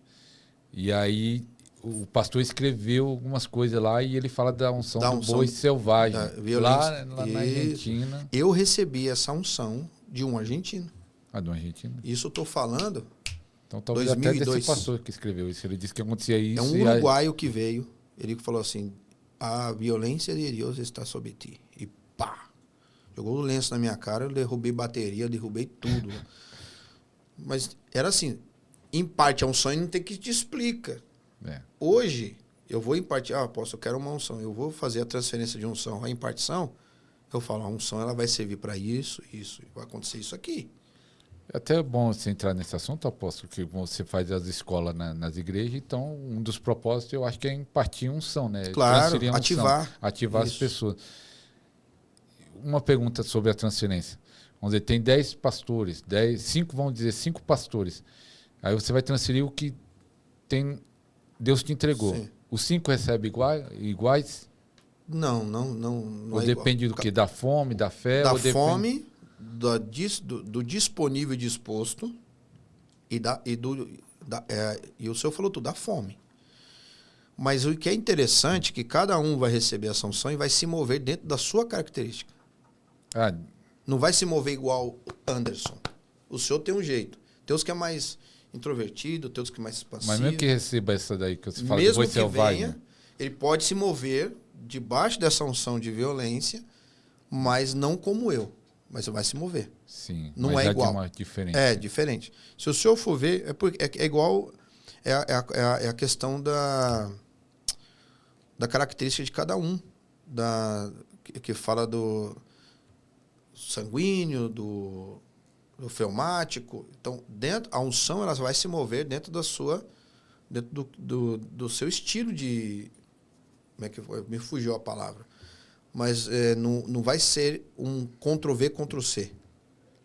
E aí o pastor escreveu algumas coisas lá e ele fala da unção do boi selvagem. Lá na Argentina. Eu recebi essa unção de um argentino. De um argentino? Isso eu estou falando. Então talvez 2002. Até desse pastor que escreveu isso. Ele disse que acontecia isso. É um uruguaio que veio. Ele falou assim, a violência de Deus está sobre ti. E pá! Jogou o lenço na minha cara, eu derrubei bateria, derrubei tudo. Mas era assim, imparte a unção e não tem que te explica. É. Hoje, eu vou impartir, apóstolo, eu quero uma unção, eu vou fazer a transferência de unção, a impartição, eu falo, a unção ela vai servir para isso, vai acontecer isso aqui. É até bom você entrar nesse assunto, apóstolo, que você faz as escolas nas igrejas, então um dos propósitos eu acho que é impartir unção, né? Claro, Transferir a unção, ativar as isso. pessoas. Uma pergunta sobre a transferência. Vamos dizer, tem 10 pastores, 5 pastores. Aí você vai transferir o que Deus te entregou. Sim. Os 5 recebem iguais? Não Ou é depende igual. do quê? Da fome, da fé? Da ou depende... fome, do disponível e disposto, e o senhor falou tudo, da fome. Mas o que é interessante é que cada um vai receber essa unção e vai se mover dentro da sua característica. Não vai se mover igual o Anderson. O senhor tem um jeito. Tem uns que é mais introvertido, tem uns que é mais expansivo. Mas mesmo que receba essa daí que você fala, mesmo depois que selvagem, venha, ele pode se mover debaixo dessa unção de violência, mas não como eu. Mas vai se mover. Sim, não mas é igual. Uma diferença. É diferente. Se o senhor for ver, é igual. É a questão da característica de cada um. Que fala do sanguíneo, do fleumático. Então, a unção ela vai se mover dentro da sua. Dentro do seu estilo de. Como é que foi? Me fugiu a palavra. Mas não vai ser um Ctrl-V, Ctrl-C.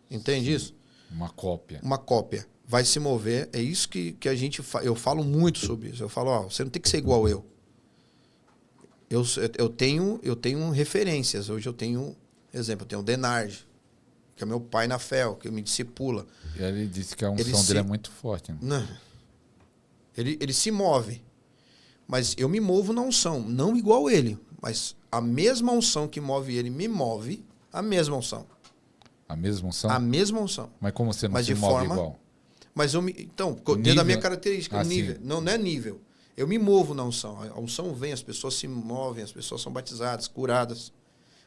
Entende Sim, isso? uma cópia. Uma cópia. Vai se mover. É isso que a gente eu falo muito sobre isso. Eu falo, você não tem que ser igual eu. Eu tenho referências. Hoje eu tenho, exemplo, eu tenho o Denardi, que é meu pai na fé, que me discipula. E ele disse que a unção dele é muito forte. Né? Não. Ele se move. Mas eu me movo na unção. Não igual ele, mas a mesma unção que move ele me move, a mesma unção. A mesma unção? A mesma unção. Mas como você não se move igual? Mas então, dentro da minha característica, nível. Não é nível. Eu me movo na unção. A unção vem, as pessoas se movem, as pessoas são batizadas, curadas.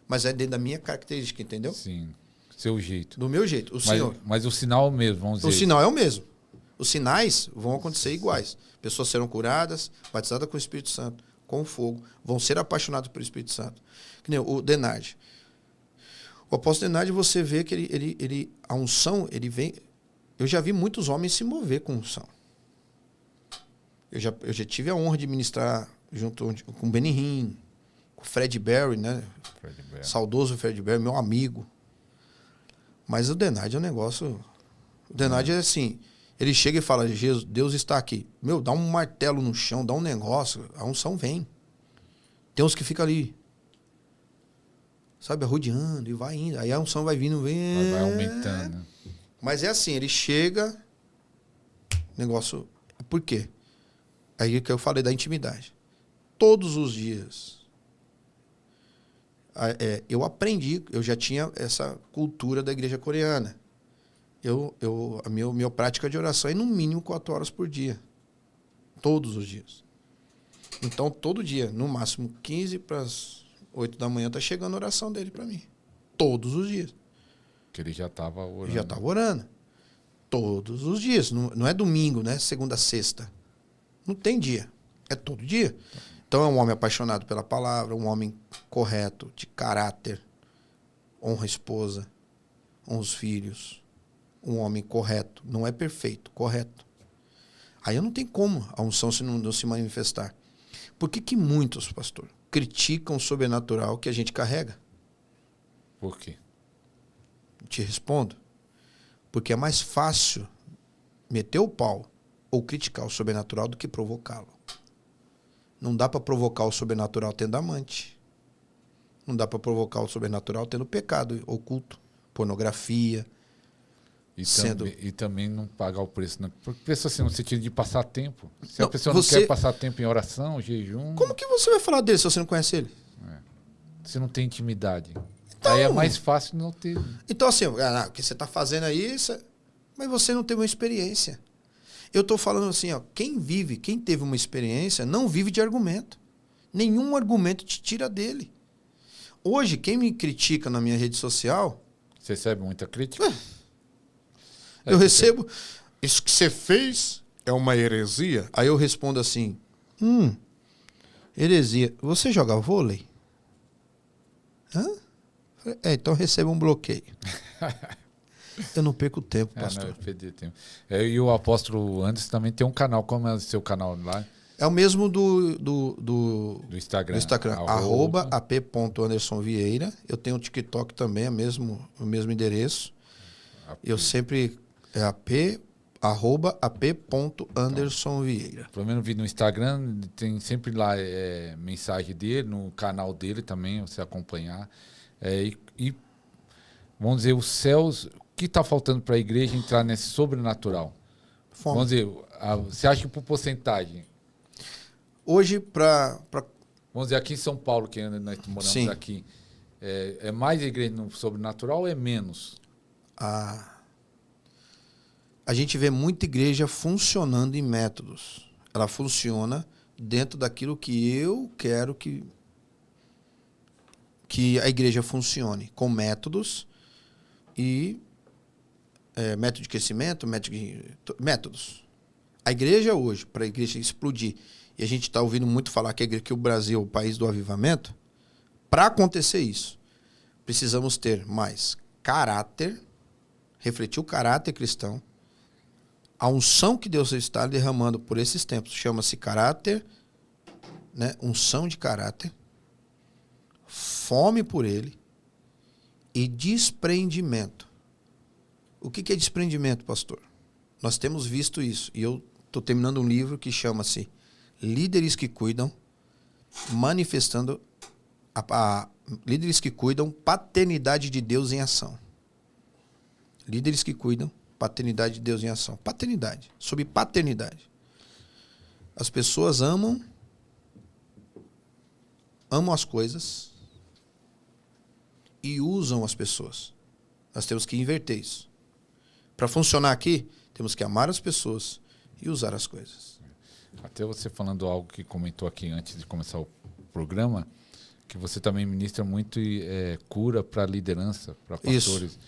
Mas é dentro da minha característica, entendeu? Sim. Seu jeito. Do meu jeito. Mas o sinal é o mesmo, vamos dizer. O sinal é o mesmo. Os sinais vão acontecer iguais. Pessoas serão curadas, batizadas com o Espírito Santo, com fogo, vão ser apaixonados pelo Espírito Santo. Que nem o Denardi. O apóstolo Denardi, você vê que a unção, ele vem... Eu já vi muitos homens se mover com unção. Eu já tive a honra de ministrar junto com o Benny Hinn, com o Fred Berry, né? Saudoso Fred Berry, meu amigo. Mas o Denardi é um negócio... O Denardi é assim... Ele chega e fala, Jesus, Deus está aqui. Meu, dá um martelo no chão, dá um negócio, a unção vem. Tem uns que ficam ali, sabe, arrodeando e vai indo. Aí a unção vai vindo, vem... Vai aumentando. Mas é assim, ele chega, negócio... Por quê? Aí que eu falei da intimidade. Todos os dias, eu aprendi, eu já tinha essa cultura da igreja coreana. A minha prática de oração é no mínimo 4 horas por dia. Todos os dias. Então, todo dia, no máximo 15 para as 8 da manhã, tá chegando a oração dele para mim. Todos os dias. Que ele já estava orando. Já estava orando. Todos os dias. Não é domingo, né? Segunda a sexta. Não tem dia. É todo dia. Então, é um homem apaixonado pela palavra, um homem correto, de caráter, honra a esposa, honra os filhos. Um homem correto. Não é perfeito, correto. Aí não tem como a unção não se manifestar. Por que muitos, pastor, criticam o sobrenatural que a gente carrega? Por quê? Te respondo. Porque é mais fácil meter o pau ou criticar o sobrenatural do que provocá-lo. Não dá para provocar o sobrenatural tendo amante. Não dá para provocar o sobrenatural tendo pecado oculto, pornografia. E também não pagar o preço. Não. Porque pensa assim, no sentido de passar tempo. Se não, a pessoa não quer passar tempo em oração, jejum... Como que você vai falar dele se você não conhece ele? Se não tem intimidade. Então, aí é mais fácil não ter... Então assim, o que você está fazendo aí... Mas você não teve uma experiência. Eu estou falando assim, quem teve uma experiência, não vive de argumento. Nenhum argumento te tira dele. Hoje, quem me critica na minha rede social... Você recebe muita crítica? Eu recebo, isso que você fez é uma heresia? Aí eu respondo assim, heresia, você joga vôlei? Hã? Então receba um bloqueio. Eu não perco tempo, pastor. Não, perdi tempo. E o apóstolo Anderson também tem um canal. Como é o seu canal lá? É o mesmo do Instagram. @ ap.andersonvieira. Eu tenho o TikTok também, o mesmo endereço. Eu sempre @ap.andersonvieira. Pelo menos vi no Instagram, tem sempre lá mensagem dele, no canal dele também, você acompanhar. E vamos dizer, os céus, o que está faltando para a igreja entrar nesse sobrenatural? Fome. Vamos dizer, você acha que por porcentagem? Hoje, Vamos dizer, aqui em São Paulo, que nós moramos aqui, é mais igreja no sobrenatural ou é menos? A gente vê muita igreja funcionando em métodos. Ela funciona dentro daquilo que eu quero que a igreja funcione, com métodos e método de crescimento, métodos. A igreja hoje, para a igreja explodir, e a gente está ouvindo muito falar que o Brasil é o país do avivamento, para acontecer isso, precisamos ter mais caráter, refletir o caráter cristão, a unção que Deus está derramando por esses tempos, chama-se caráter, né? Unção de caráter, fome por ele e desprendimento. O que é desprendimento, pastor? Nós temos visto isso, e eu estou terminando um livro que chama-se Líderes que Cuidam, manifestando líderes que cuidam, paternidade de Deus em ação. Líderes que cuidam, paternidade de Deus em ação. Paternidade, sobre paternidade. As pessoas amam as coisas e usam as pessoas. Nós temos que inverter isso. Para funcionar aqui, temos que amar as pessoas e usar as coisas. Até você falando algo que comentou aqui antes de começar o programa, que você também ministra muito cura para liderança, para pastores. Isso.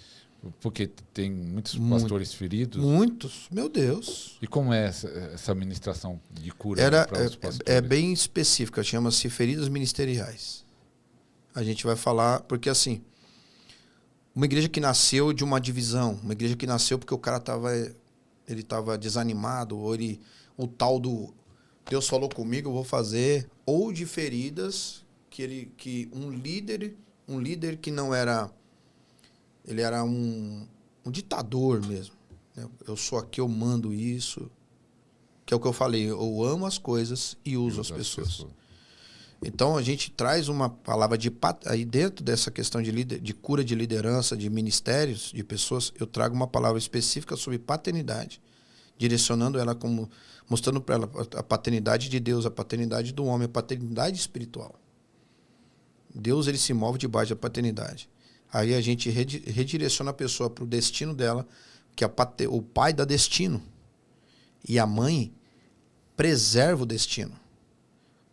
Porque tem muitos pastores feridos. Muitos, meu Deus. E como é essa ministração de cura para os pastores? É bem específica, chama-se feridas ministeriais. A gente vai falar, porque assim, uma igreja que nasceu de uma divisão, uma igreja que nasceu porque o cara estava desanimado, ou o tal do Deus falou comigo, eu vou fazer, ou de feridas que um líder que não era, ele era um ditador mesmo, né? Eu sou aqui, eu mando isso, que é o que eu falei, eu amo as coisas e uso as pessoas. Então a gente traz uma palavra aí dentro dessa questão de cura de liderança, de ministérios, de pessoas, eu trago uma palavra específica sobre paternidade, direcionando ela como, mostrando para ela a paternidade de Deus, a paternidade do homem, a paternidade espiritual. Deus, ele se move debaixo da paternidade. Aí a gente redireciona a pessoa para o destino dela, que o pai dá destino e a mãe preserva o destino.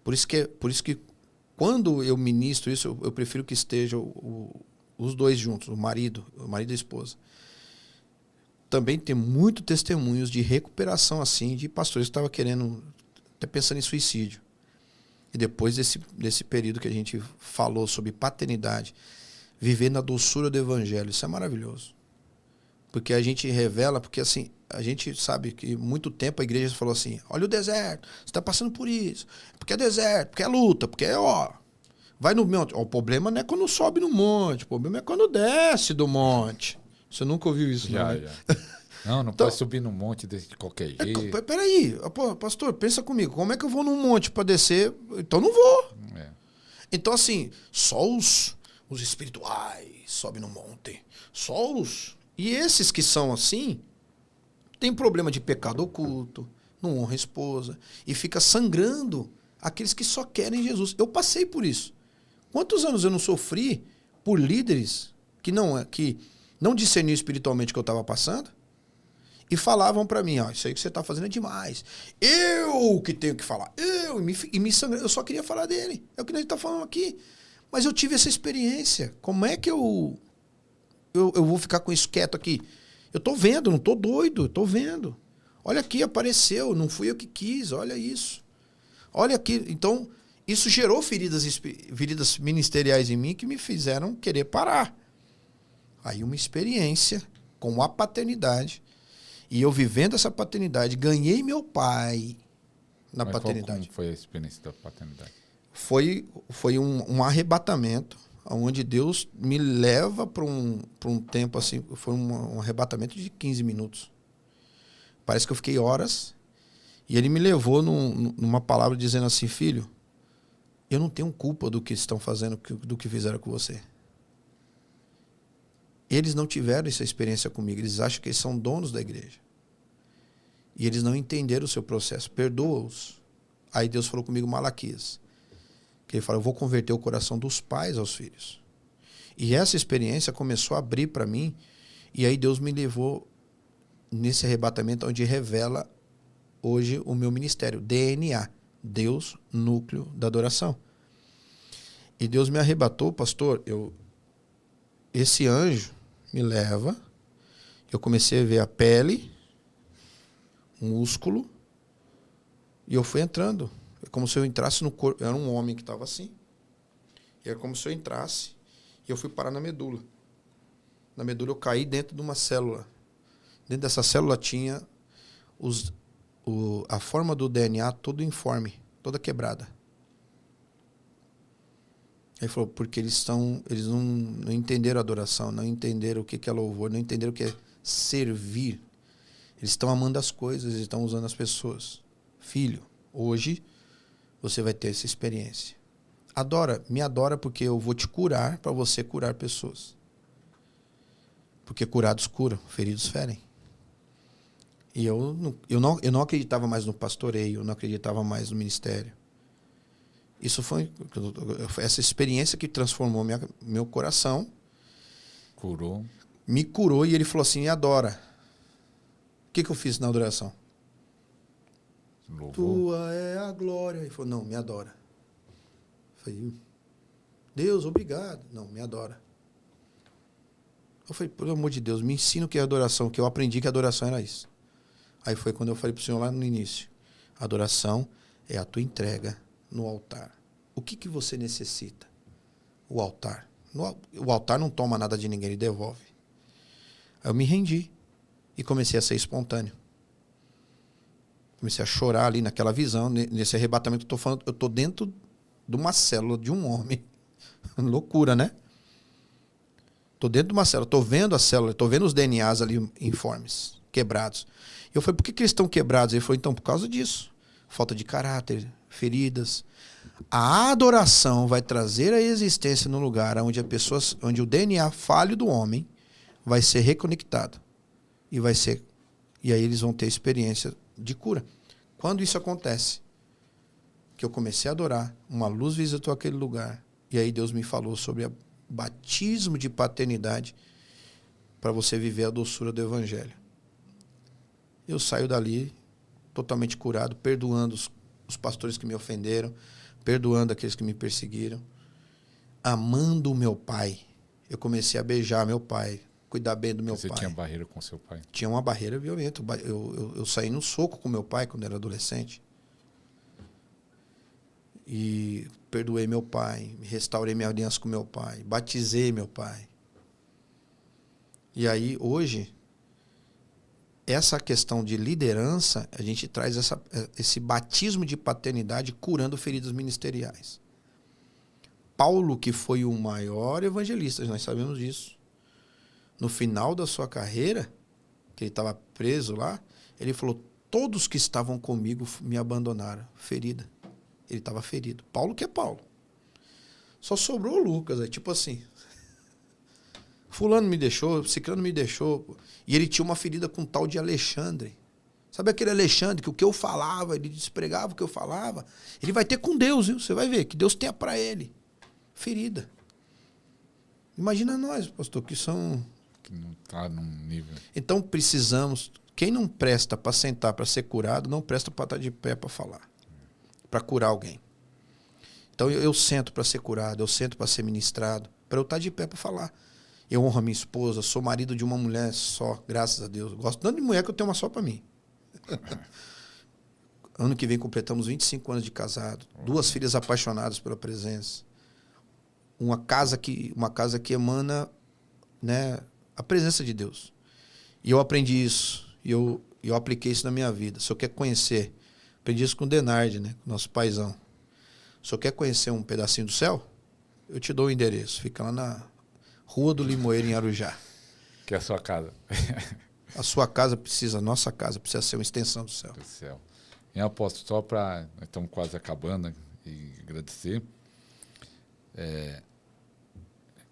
Por isso que quando eu ministro isso, eu prefiro que estejam os dois juntos, o marido e a esposa. Também tem muitos testemunhos de recuperação assim de pastores que estavam querendo, até pensando em suicídio. E depois desse período que a gente falou sobre paternidade, viver na doçura do evangelho, isso é maravilhoso. Porque a gente revela, porque assim, a gente sabe que muito tempo a igreja falou assim, olha o deserto, você está passando por isso, porque é deserto, porque é luta, porque vai no monte. O problema não é quando sobe no monte, o problema é quando desce do monte. Você nunca ouviu isso, já, não, né? Já. Não então, pode subir no monte de qualquer jeito. Peraí, pastor, pensa comigo, como é que eu vou num monte para descer? Então não vou. Então assim, só os espirituais sobem no monte, só os... E esses que são assim, tem problema de pecado oculto, não honra a esposa, e fica sangrando aqueles que só querem Jesus. Eu passei por isso. Quantos anos eu não sofri por líderes que não discerniam espiritualmente o que eu estava passando e falavam para mim, isso aí que você está fazendo é demais. Eu que tenho que falar. E me sangrando. Eu só queria falar dele. É o que a gente está falando aqui. Mas eu tive essa experiência. Como é que eu vou ficar com isso quieto aqui? Eu tô vendo, não tô doido, eu tô vendo. Olha aqui, apareceu, não fui eu que quis, olha isso. Olha aqui. Então, isso gerou feridas ministeriais em mim que me fizeram querer parar. Aí uma experiência com a paternidade. E eu vivendo essa paternidade, ganhei meu pai na paternidade. Como foi a experiência da paternidade? Foi um arrebatamento, onde Deus me leva para um tempo assim, foi um arrebatamento de 15 minutos. Parece que eu fiquei horas, e ele me levou numa palavra dizendo assim: filho, eu não tenho culpa do que estão fazendo, do que fizeram com você. Eles não tiveram essa experiência comigo, eles acham que eles são donos da igreja. E eles não entenderam o seu processo, perdoa-os. Aí Deus falou comigo, Malaquias, que ele falou: eu vou converter o coração dos pais aos filhos. E essa experiência começou a abrir para mim, e aí Deus me levou nesse arrebatamento onde revela hoje o meu ministério, DNA, Deus, núcleo da adoração. E Deus me arrebatou, pastor, esse anjo me leva, eu comecei a ver a pele, músculo, e eu fui entrando. É como se eu entrasse no corpo. Era um homem que estava assim. E era como se eu entrasse e eu fui parar na medula. Na medula eu caí dentro de uma célula. Dentro dessa célula tinha a forma do DNA todo informe, toda quebrada. Aí falou, porque eles não entenderam a adoração, não entenderam o que é louvor, não entenderam o que é servir. Eles estão amando as coisas, eles estão usando as pessoas. Filho, hoje você vai ter essa experiência. Me adora porque eu vou te curar para você curar pessoas. Porque curados curam, feridos ferem. E eu não acreditava mais no pastoreio, eu não acreditava mais no ministério. Isso foi essa experiência que transformou meu coração. Curou. Me curou e ele falou assim, me adora. O que eu fiz na adoração? Louvor. Tua é a glória. Ele falou, não, me adora. Eu falei, Deus, obrigado. Não, me adora. Eu falei, pelo amor de Deus, me ensina o que é adoração, que eu aprendi que a adoração era isso. Aí foi quando eu falei para o Senhor lá no início. Adoração é a tua entrega no altar. O que você necessita? O altar. O altar não toma nada de ninguém, ele devolve. Aí eu me rendi e comecei a ser espontâneo. Comecei a chorar ali naquela visão, nesse arrebatamento que eu estou falando. Eu estou dentro de uma célula de um homem. Loucura, né? Estou dentro de uma célula, estou vendo a célula, estou vendo os DNAs ali informes, quebrados. Eu falei, por que eles estão quebrados? Ele falou, então, por causa disso. Falta de caráter, feridas. A adoração vai trazer a existência no lugar onde o DNA falho do homem vai ser reconectado. E aí eles vão ter experiência de cura. Quando isso acontece, que eu comecei a adorar, uma luz visitou aquele lugar, e aí Deus me falou sobre o batismo de paternidade para você viver a doçura do Evangelho. Eu saio dali totalmente curado, perdoando os pastores que me ofenderam, perdoando aqueles que me perseguiram, amando o meu pai. Eu comecei a beijar meu pai, cuidar bem do meu pai. Você tinha barreira com seu pai? Tinha uma barreira violenta. Eu saí no soco com meu pai quando era adolescente. E perdoei meu pai, restaurei minha aliança com meu pai, batizei meu pai. E aí, hoje, essa questão de liderança, a gente traz esse batismo de paternidade curando feridas ministeriais. Paulo, que foi o maior evangelista, nós sabemos disso. No final da sua carreira, que ele estava preso lá, ele falou, todos que estavam comigo me abandonaram, ferida. Ele estava ferido. Paulo que é Paulo. Só sobrou o Lucas, tipo assim. Fulano me deixou, Ciclano me deixou. E ele tinha uma ferida com um tal de Alexandre. Sabe aquele Alexandre que o que eu falava, ele despregava o que eu falava? Ele vai ter com Deus, viu? Você vai ver, que Deus tenha para ele. Ferida. Imagina nós, pastor, que são... Que não está num nível... Então precisamos... Quem não presta para sentar, para ser curado, não presta para estar de pé para falar. Para curar alguém. Então eu sento para ser curado, eu sento para ser ministrado, para eu estar de pé para falar. Eu honro a minha esposa, sou marido de uma mulher só, graças a Deus. Gosto tanto de mulher que eu tenho uma só para mim. Ano que vem completamos 25 anos de casado. 2 filhas apaixonadas pela presença. Uma casa que emana, né, a presença de Deus. E eu aprendi isso. E eu apliquei isso na minha vida. Se eu quer conhecer, aprendi isso com o Denardi, né, com o nosso paizão. Se eu quer conhecer um pedacinho do céu, eu te dou o endereço. Fica lá na Rua do Limoeiro, em Arujá. Que é a sua casa. A sua casa precisa, a nossa casa precisa ser uma extensão do céu. Do céu. E apóstolo, só para... Nós estamos quase acabando, né, e agradecer.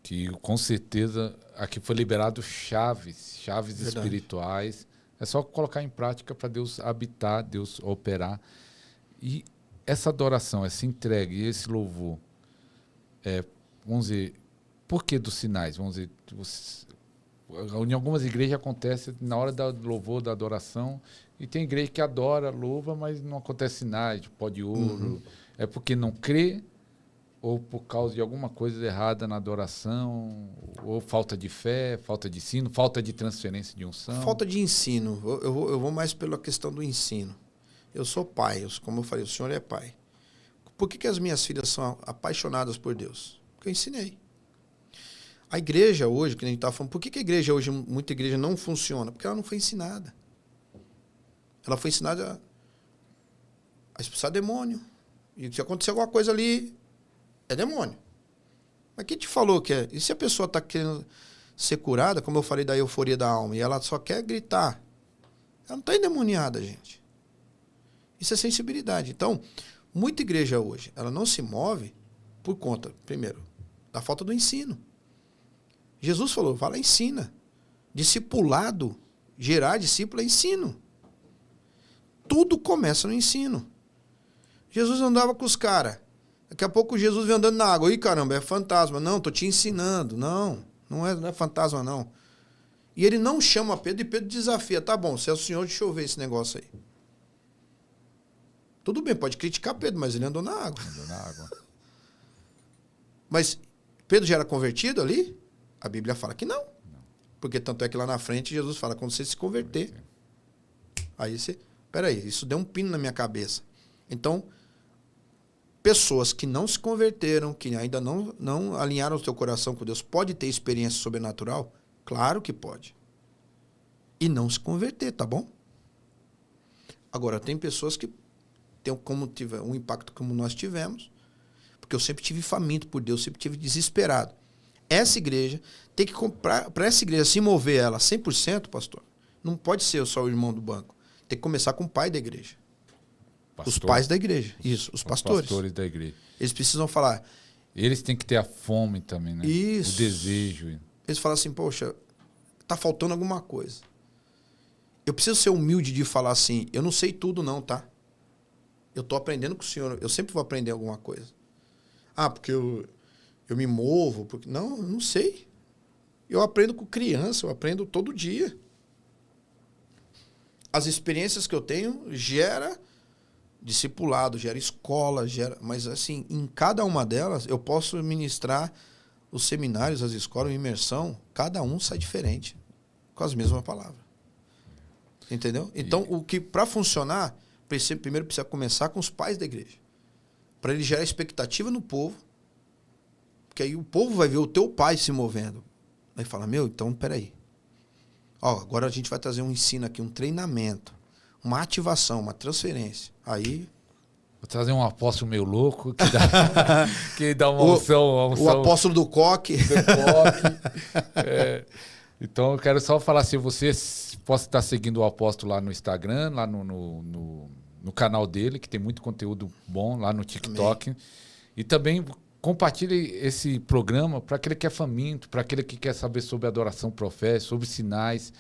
Que com certeza aqui foi liberado chaves Verdade. espirituais. É só colocar em prática para Deus habitar, Deus operar. E essa adoração, essa entrega e esse louvor, vamos dizer, por que dos sinais? Vamos dizer, em algumas igrejas acontece na hora do louvor, da adoração, e tem igreja que adora, louva, mas não acontece sinais, de pó de ouro. É porque não crê, ou por causa de alguma coisa errada na adoração, ou falta de fé, falta de ensino, falta de transferência de unção. Falta de ensino. Eu vou mais pela questão do ensino. Eu sou pai, como eu falei, o senhor é pai. Por que as minhas filhas são apaixonadas por Deus? Porque eu ensinei. A igreja hoje, que a gente está falando, por que a igreja hoje, muita igreja não funciona? Porque ela não foi ensinada. Ela foi ensinada a expulsar demônio. E se acontecer alguma coisa ali, é demônio. Mas quem te falou que é? E se a pessoa está querendo ser curada, como eu falei da euforia da alma, e ela só quer gritar, ela não está endemoniada, gente. Isso é sensibilidade. Então, muita igreja hoje, ela não se move por conta, primeiro, da falta do ensino. Jesus falou, vai lá, ensina. Discipulado, gerar discípulo é ensino. Tudo começa no ensino. Jesus andava com os caras. Daqui a pouco Jesus vem andando na água. Ih, caramba, é fantasma. Não, estou te ensinando. Não é fantasma, não. E ele não chama Pedro e Pedro desafia. Tá bom, se é o senhor, deixa eu ver esse negócio aí. Tudo bem, pode criticar Pedro, mas ele andou na água. Andou na água. Mas Pedro já era convertido ali? A Bíblia fala que não. Porque tanto é que lá na frente Jesus fala, quando você se converter. Aí você... Peraí, isso deu um pino na minha cabeça. Então, pessoas que não se converteram, que ainda não alinharam o seu coração com Deus, pode ter experiência sobrenatural? Claro que pode. E não se converter, tá bom? Agora, tem pessoas que têm um impacto como nós tivemos, porque eu sempre tive faminto por Deus, sempre tive desesperado. Essa igreja tem que comprar, para essa igreja se mover ela 100%, pastor, não pode ser só o irmão do banco. Tem que começar com o pai da igreja. Pastor. Os pais da igreja. Isso, os pastores. Os pastores da igreja. Eles precisam falar. Eles têm que ter a fome também, né? Isso. O desejo. Eles falam assim, poxa, tá faltando alguma coisa. Eu preciso ser humilde de falar assim, eu não sei tudo não, tá? Eu tô aprendendo com o senhor, eu sempre vou aprender alguma coisa. Ah, porque eu me movo. Porque... Não, eu não sei. Eu aprendo com criança, eu aprendo todo dia. As experiências que eu tenho gera discipulado, gera escola, mas assim, em cada uma delas eu posso ministrar os seminários, as escolas, a imersão, cada um sai diferente, com as mesmas palavras. Entendeu? Então, o que para funcionar, primeiro precisa começar com os pais da igreja. Para ele gerar expectativa no povo, porque aí o povo vai ver o teu pai se movendo. Aí fala, então, peraí. Ó, agora a gente vai trazer um ensino aqui, um treinamento, uma ativação, uma transferência. Aí... Vou trazer um apóstolo meio louco que dá uma unção. O apóstolo do coque. Então, eu quero só falar se você possa estar seguindo o apóstolo lá no Instagram, lá no canal dele, que tem muito conteúdo bom, lá no TikTok. Amém. E também compartilhe esse programa para aquele que é faminto, para aquele que quer saber sobre adoração profética, sobre sinais.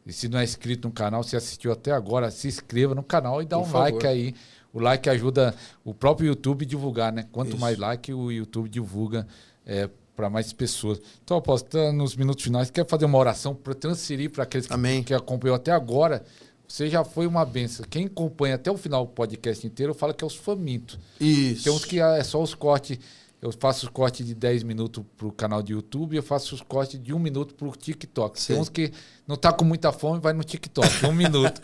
E se não é inscrito no canal, se assistiu até agora, se inscreva no canal e dá um like aí. O like ajuda o próprio YouTube a divulgar, né? Quanto mais like, o YouTube divulga para mais pessoas. Então, apóstolo, nos minutos finais, quer fazer uma oração para transferir para aqueles que acompanhou até agora. Você já foi uma benção. Quem acompanha até o final do podcast inteiro fala que é os famintos. Isso. Tem uns que é só os cortes. Eu faço os cortes de 10 minutos pro canal de YouTube e eu faço os cortes de 1 minuto pro TikTok. Sim. Tem uns que não tá com muita fome, vai no TikTok, 1 minuto.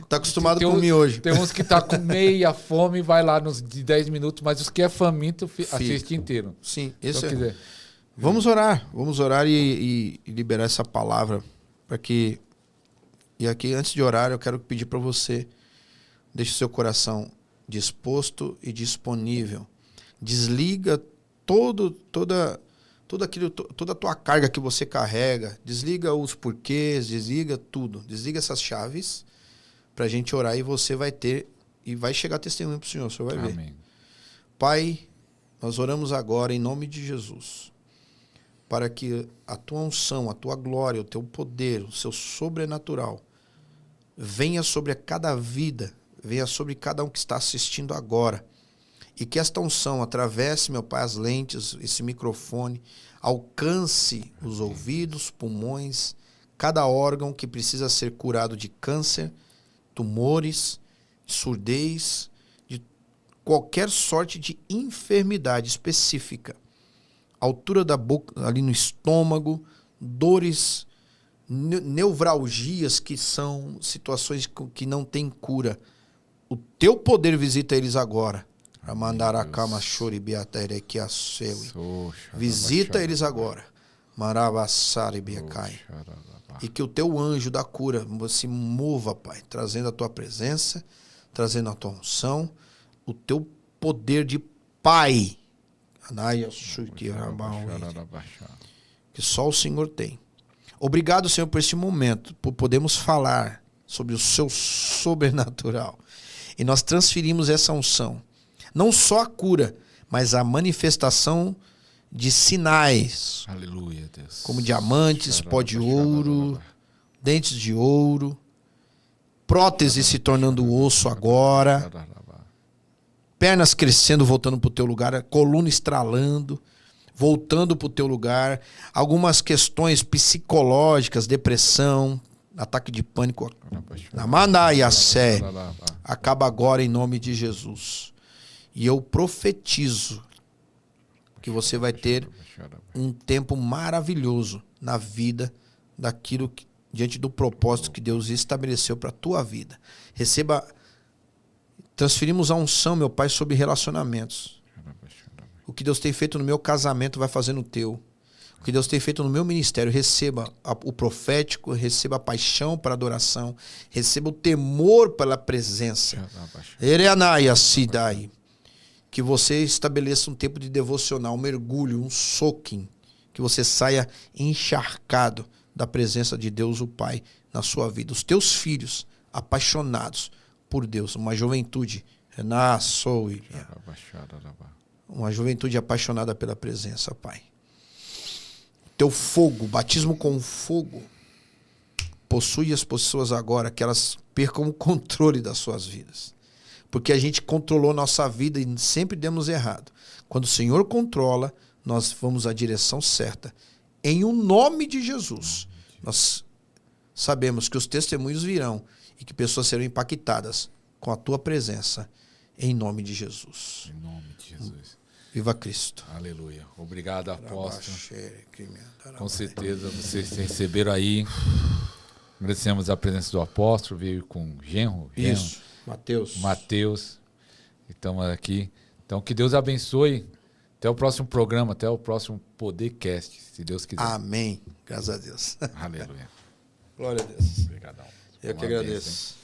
Tá acostumado com miojo. Tem uns que tá com meia fome e vai lá nos de 10 minutos, mas os que é faminto assiste inteiro. Sim, esse Então, quiser. Vamos orar e liberar essa palavra para que... E aqui, antes de orar, eu quero pedir para você, deixe o seu coração disposto e disponível. Desliga toda a tua carga que você carrega. Desliga os porquês, desliga tudo. Desliga essas chaves para a gente orar e você vai ter... E vai chegar testemunho para o Senhor, o Senhor vai ver. Amém. Pai, nós oramos agora em nome de Jesus, para que a tua unção, a tua glória, o teu poder, o seu sobrenatural venha sobre cada vida, venha sobre cada um que está assistindo agora. E que esta unção atravesse, meu Pai, as lentes, esse microfone, alcance os ouvidos, pulmões, cada órgão que precisa ser curado de câncer, tumores, surdez, de qualquer sorte de enfermidade específica. Altura da boca, ali no estômago, dores, nevralgias, que são situações que não têm cura. O teu poder visita eles agora. Visita eles agora. E que o teu anjo da cura se mova, Pai, trazendo a tua presença, trazendo a tua unção, o teu poder de Pai. Que só o Senhor tem. Obrigado, Senhor, por este momento, por podermos falar sobre o seu sobrenatural. E nós transferimos essa unção, não só a cura, mas a manifestação de sinais. Aleluia, Deus. Como diamantes, pó de ouro, dentes de ouro, prótese se tornando osso agora, pernas crescendo, voltando para o teu lugar, coluna estralando, voltando para o teu lugar, algumas questões psicológicas, depressão, ataque de pânico, acaba agora em nome de Jesus. E eu profetizo que você vai ter um tempo maravilhoso na vida daquilo que, diante do propósito que Deus estabeleceu para a tua vida. Receba, transferimos a unção, meu Pai, sobre relacionamentos. O que Deus tem feito no meu casamento vai fazer no teu. O que Deus tem feito no meu ministério, receba o profético, receba a paixão para a adoração, receba o temor pela presença. Que você estabeleça um tempo de devocional, um mergulho, um soaking, que você saia encharcado da presença de Deus, o Pai, na sua vida. Os teus filhos apaixonados por Deus, uma juventude, uma juventude apaixonada pela presença, Pai. Teu fogo, batismo com fogo, possui as pessoas agora, que elas percam o controle das suas vidas. Porque a gente controlou nossa vida e sempre demos errado. Quando o Senhor controla, nós vamos à direção certa. Em o nome de Jesus, nós sabemos que os testemunhos virão e que pessoas serão impactadas com a tua presença, em nome de Jesus. Em nome de Jesus. Viva Cristo. Aleluia. Obrigado, apóstolo. Com certeza vocês receberam aí. Agradecemos a presença do apóstolo, veio com genro. Isso, Mateus. Estamos aqui. Então, que Deus abençoe. Até o próximo programa, até o próximo Podercast, se Deus quiser. Amém. Graças a Deus. Aleluia. Glória a Deus. Obrigadão. Eu que agradeço.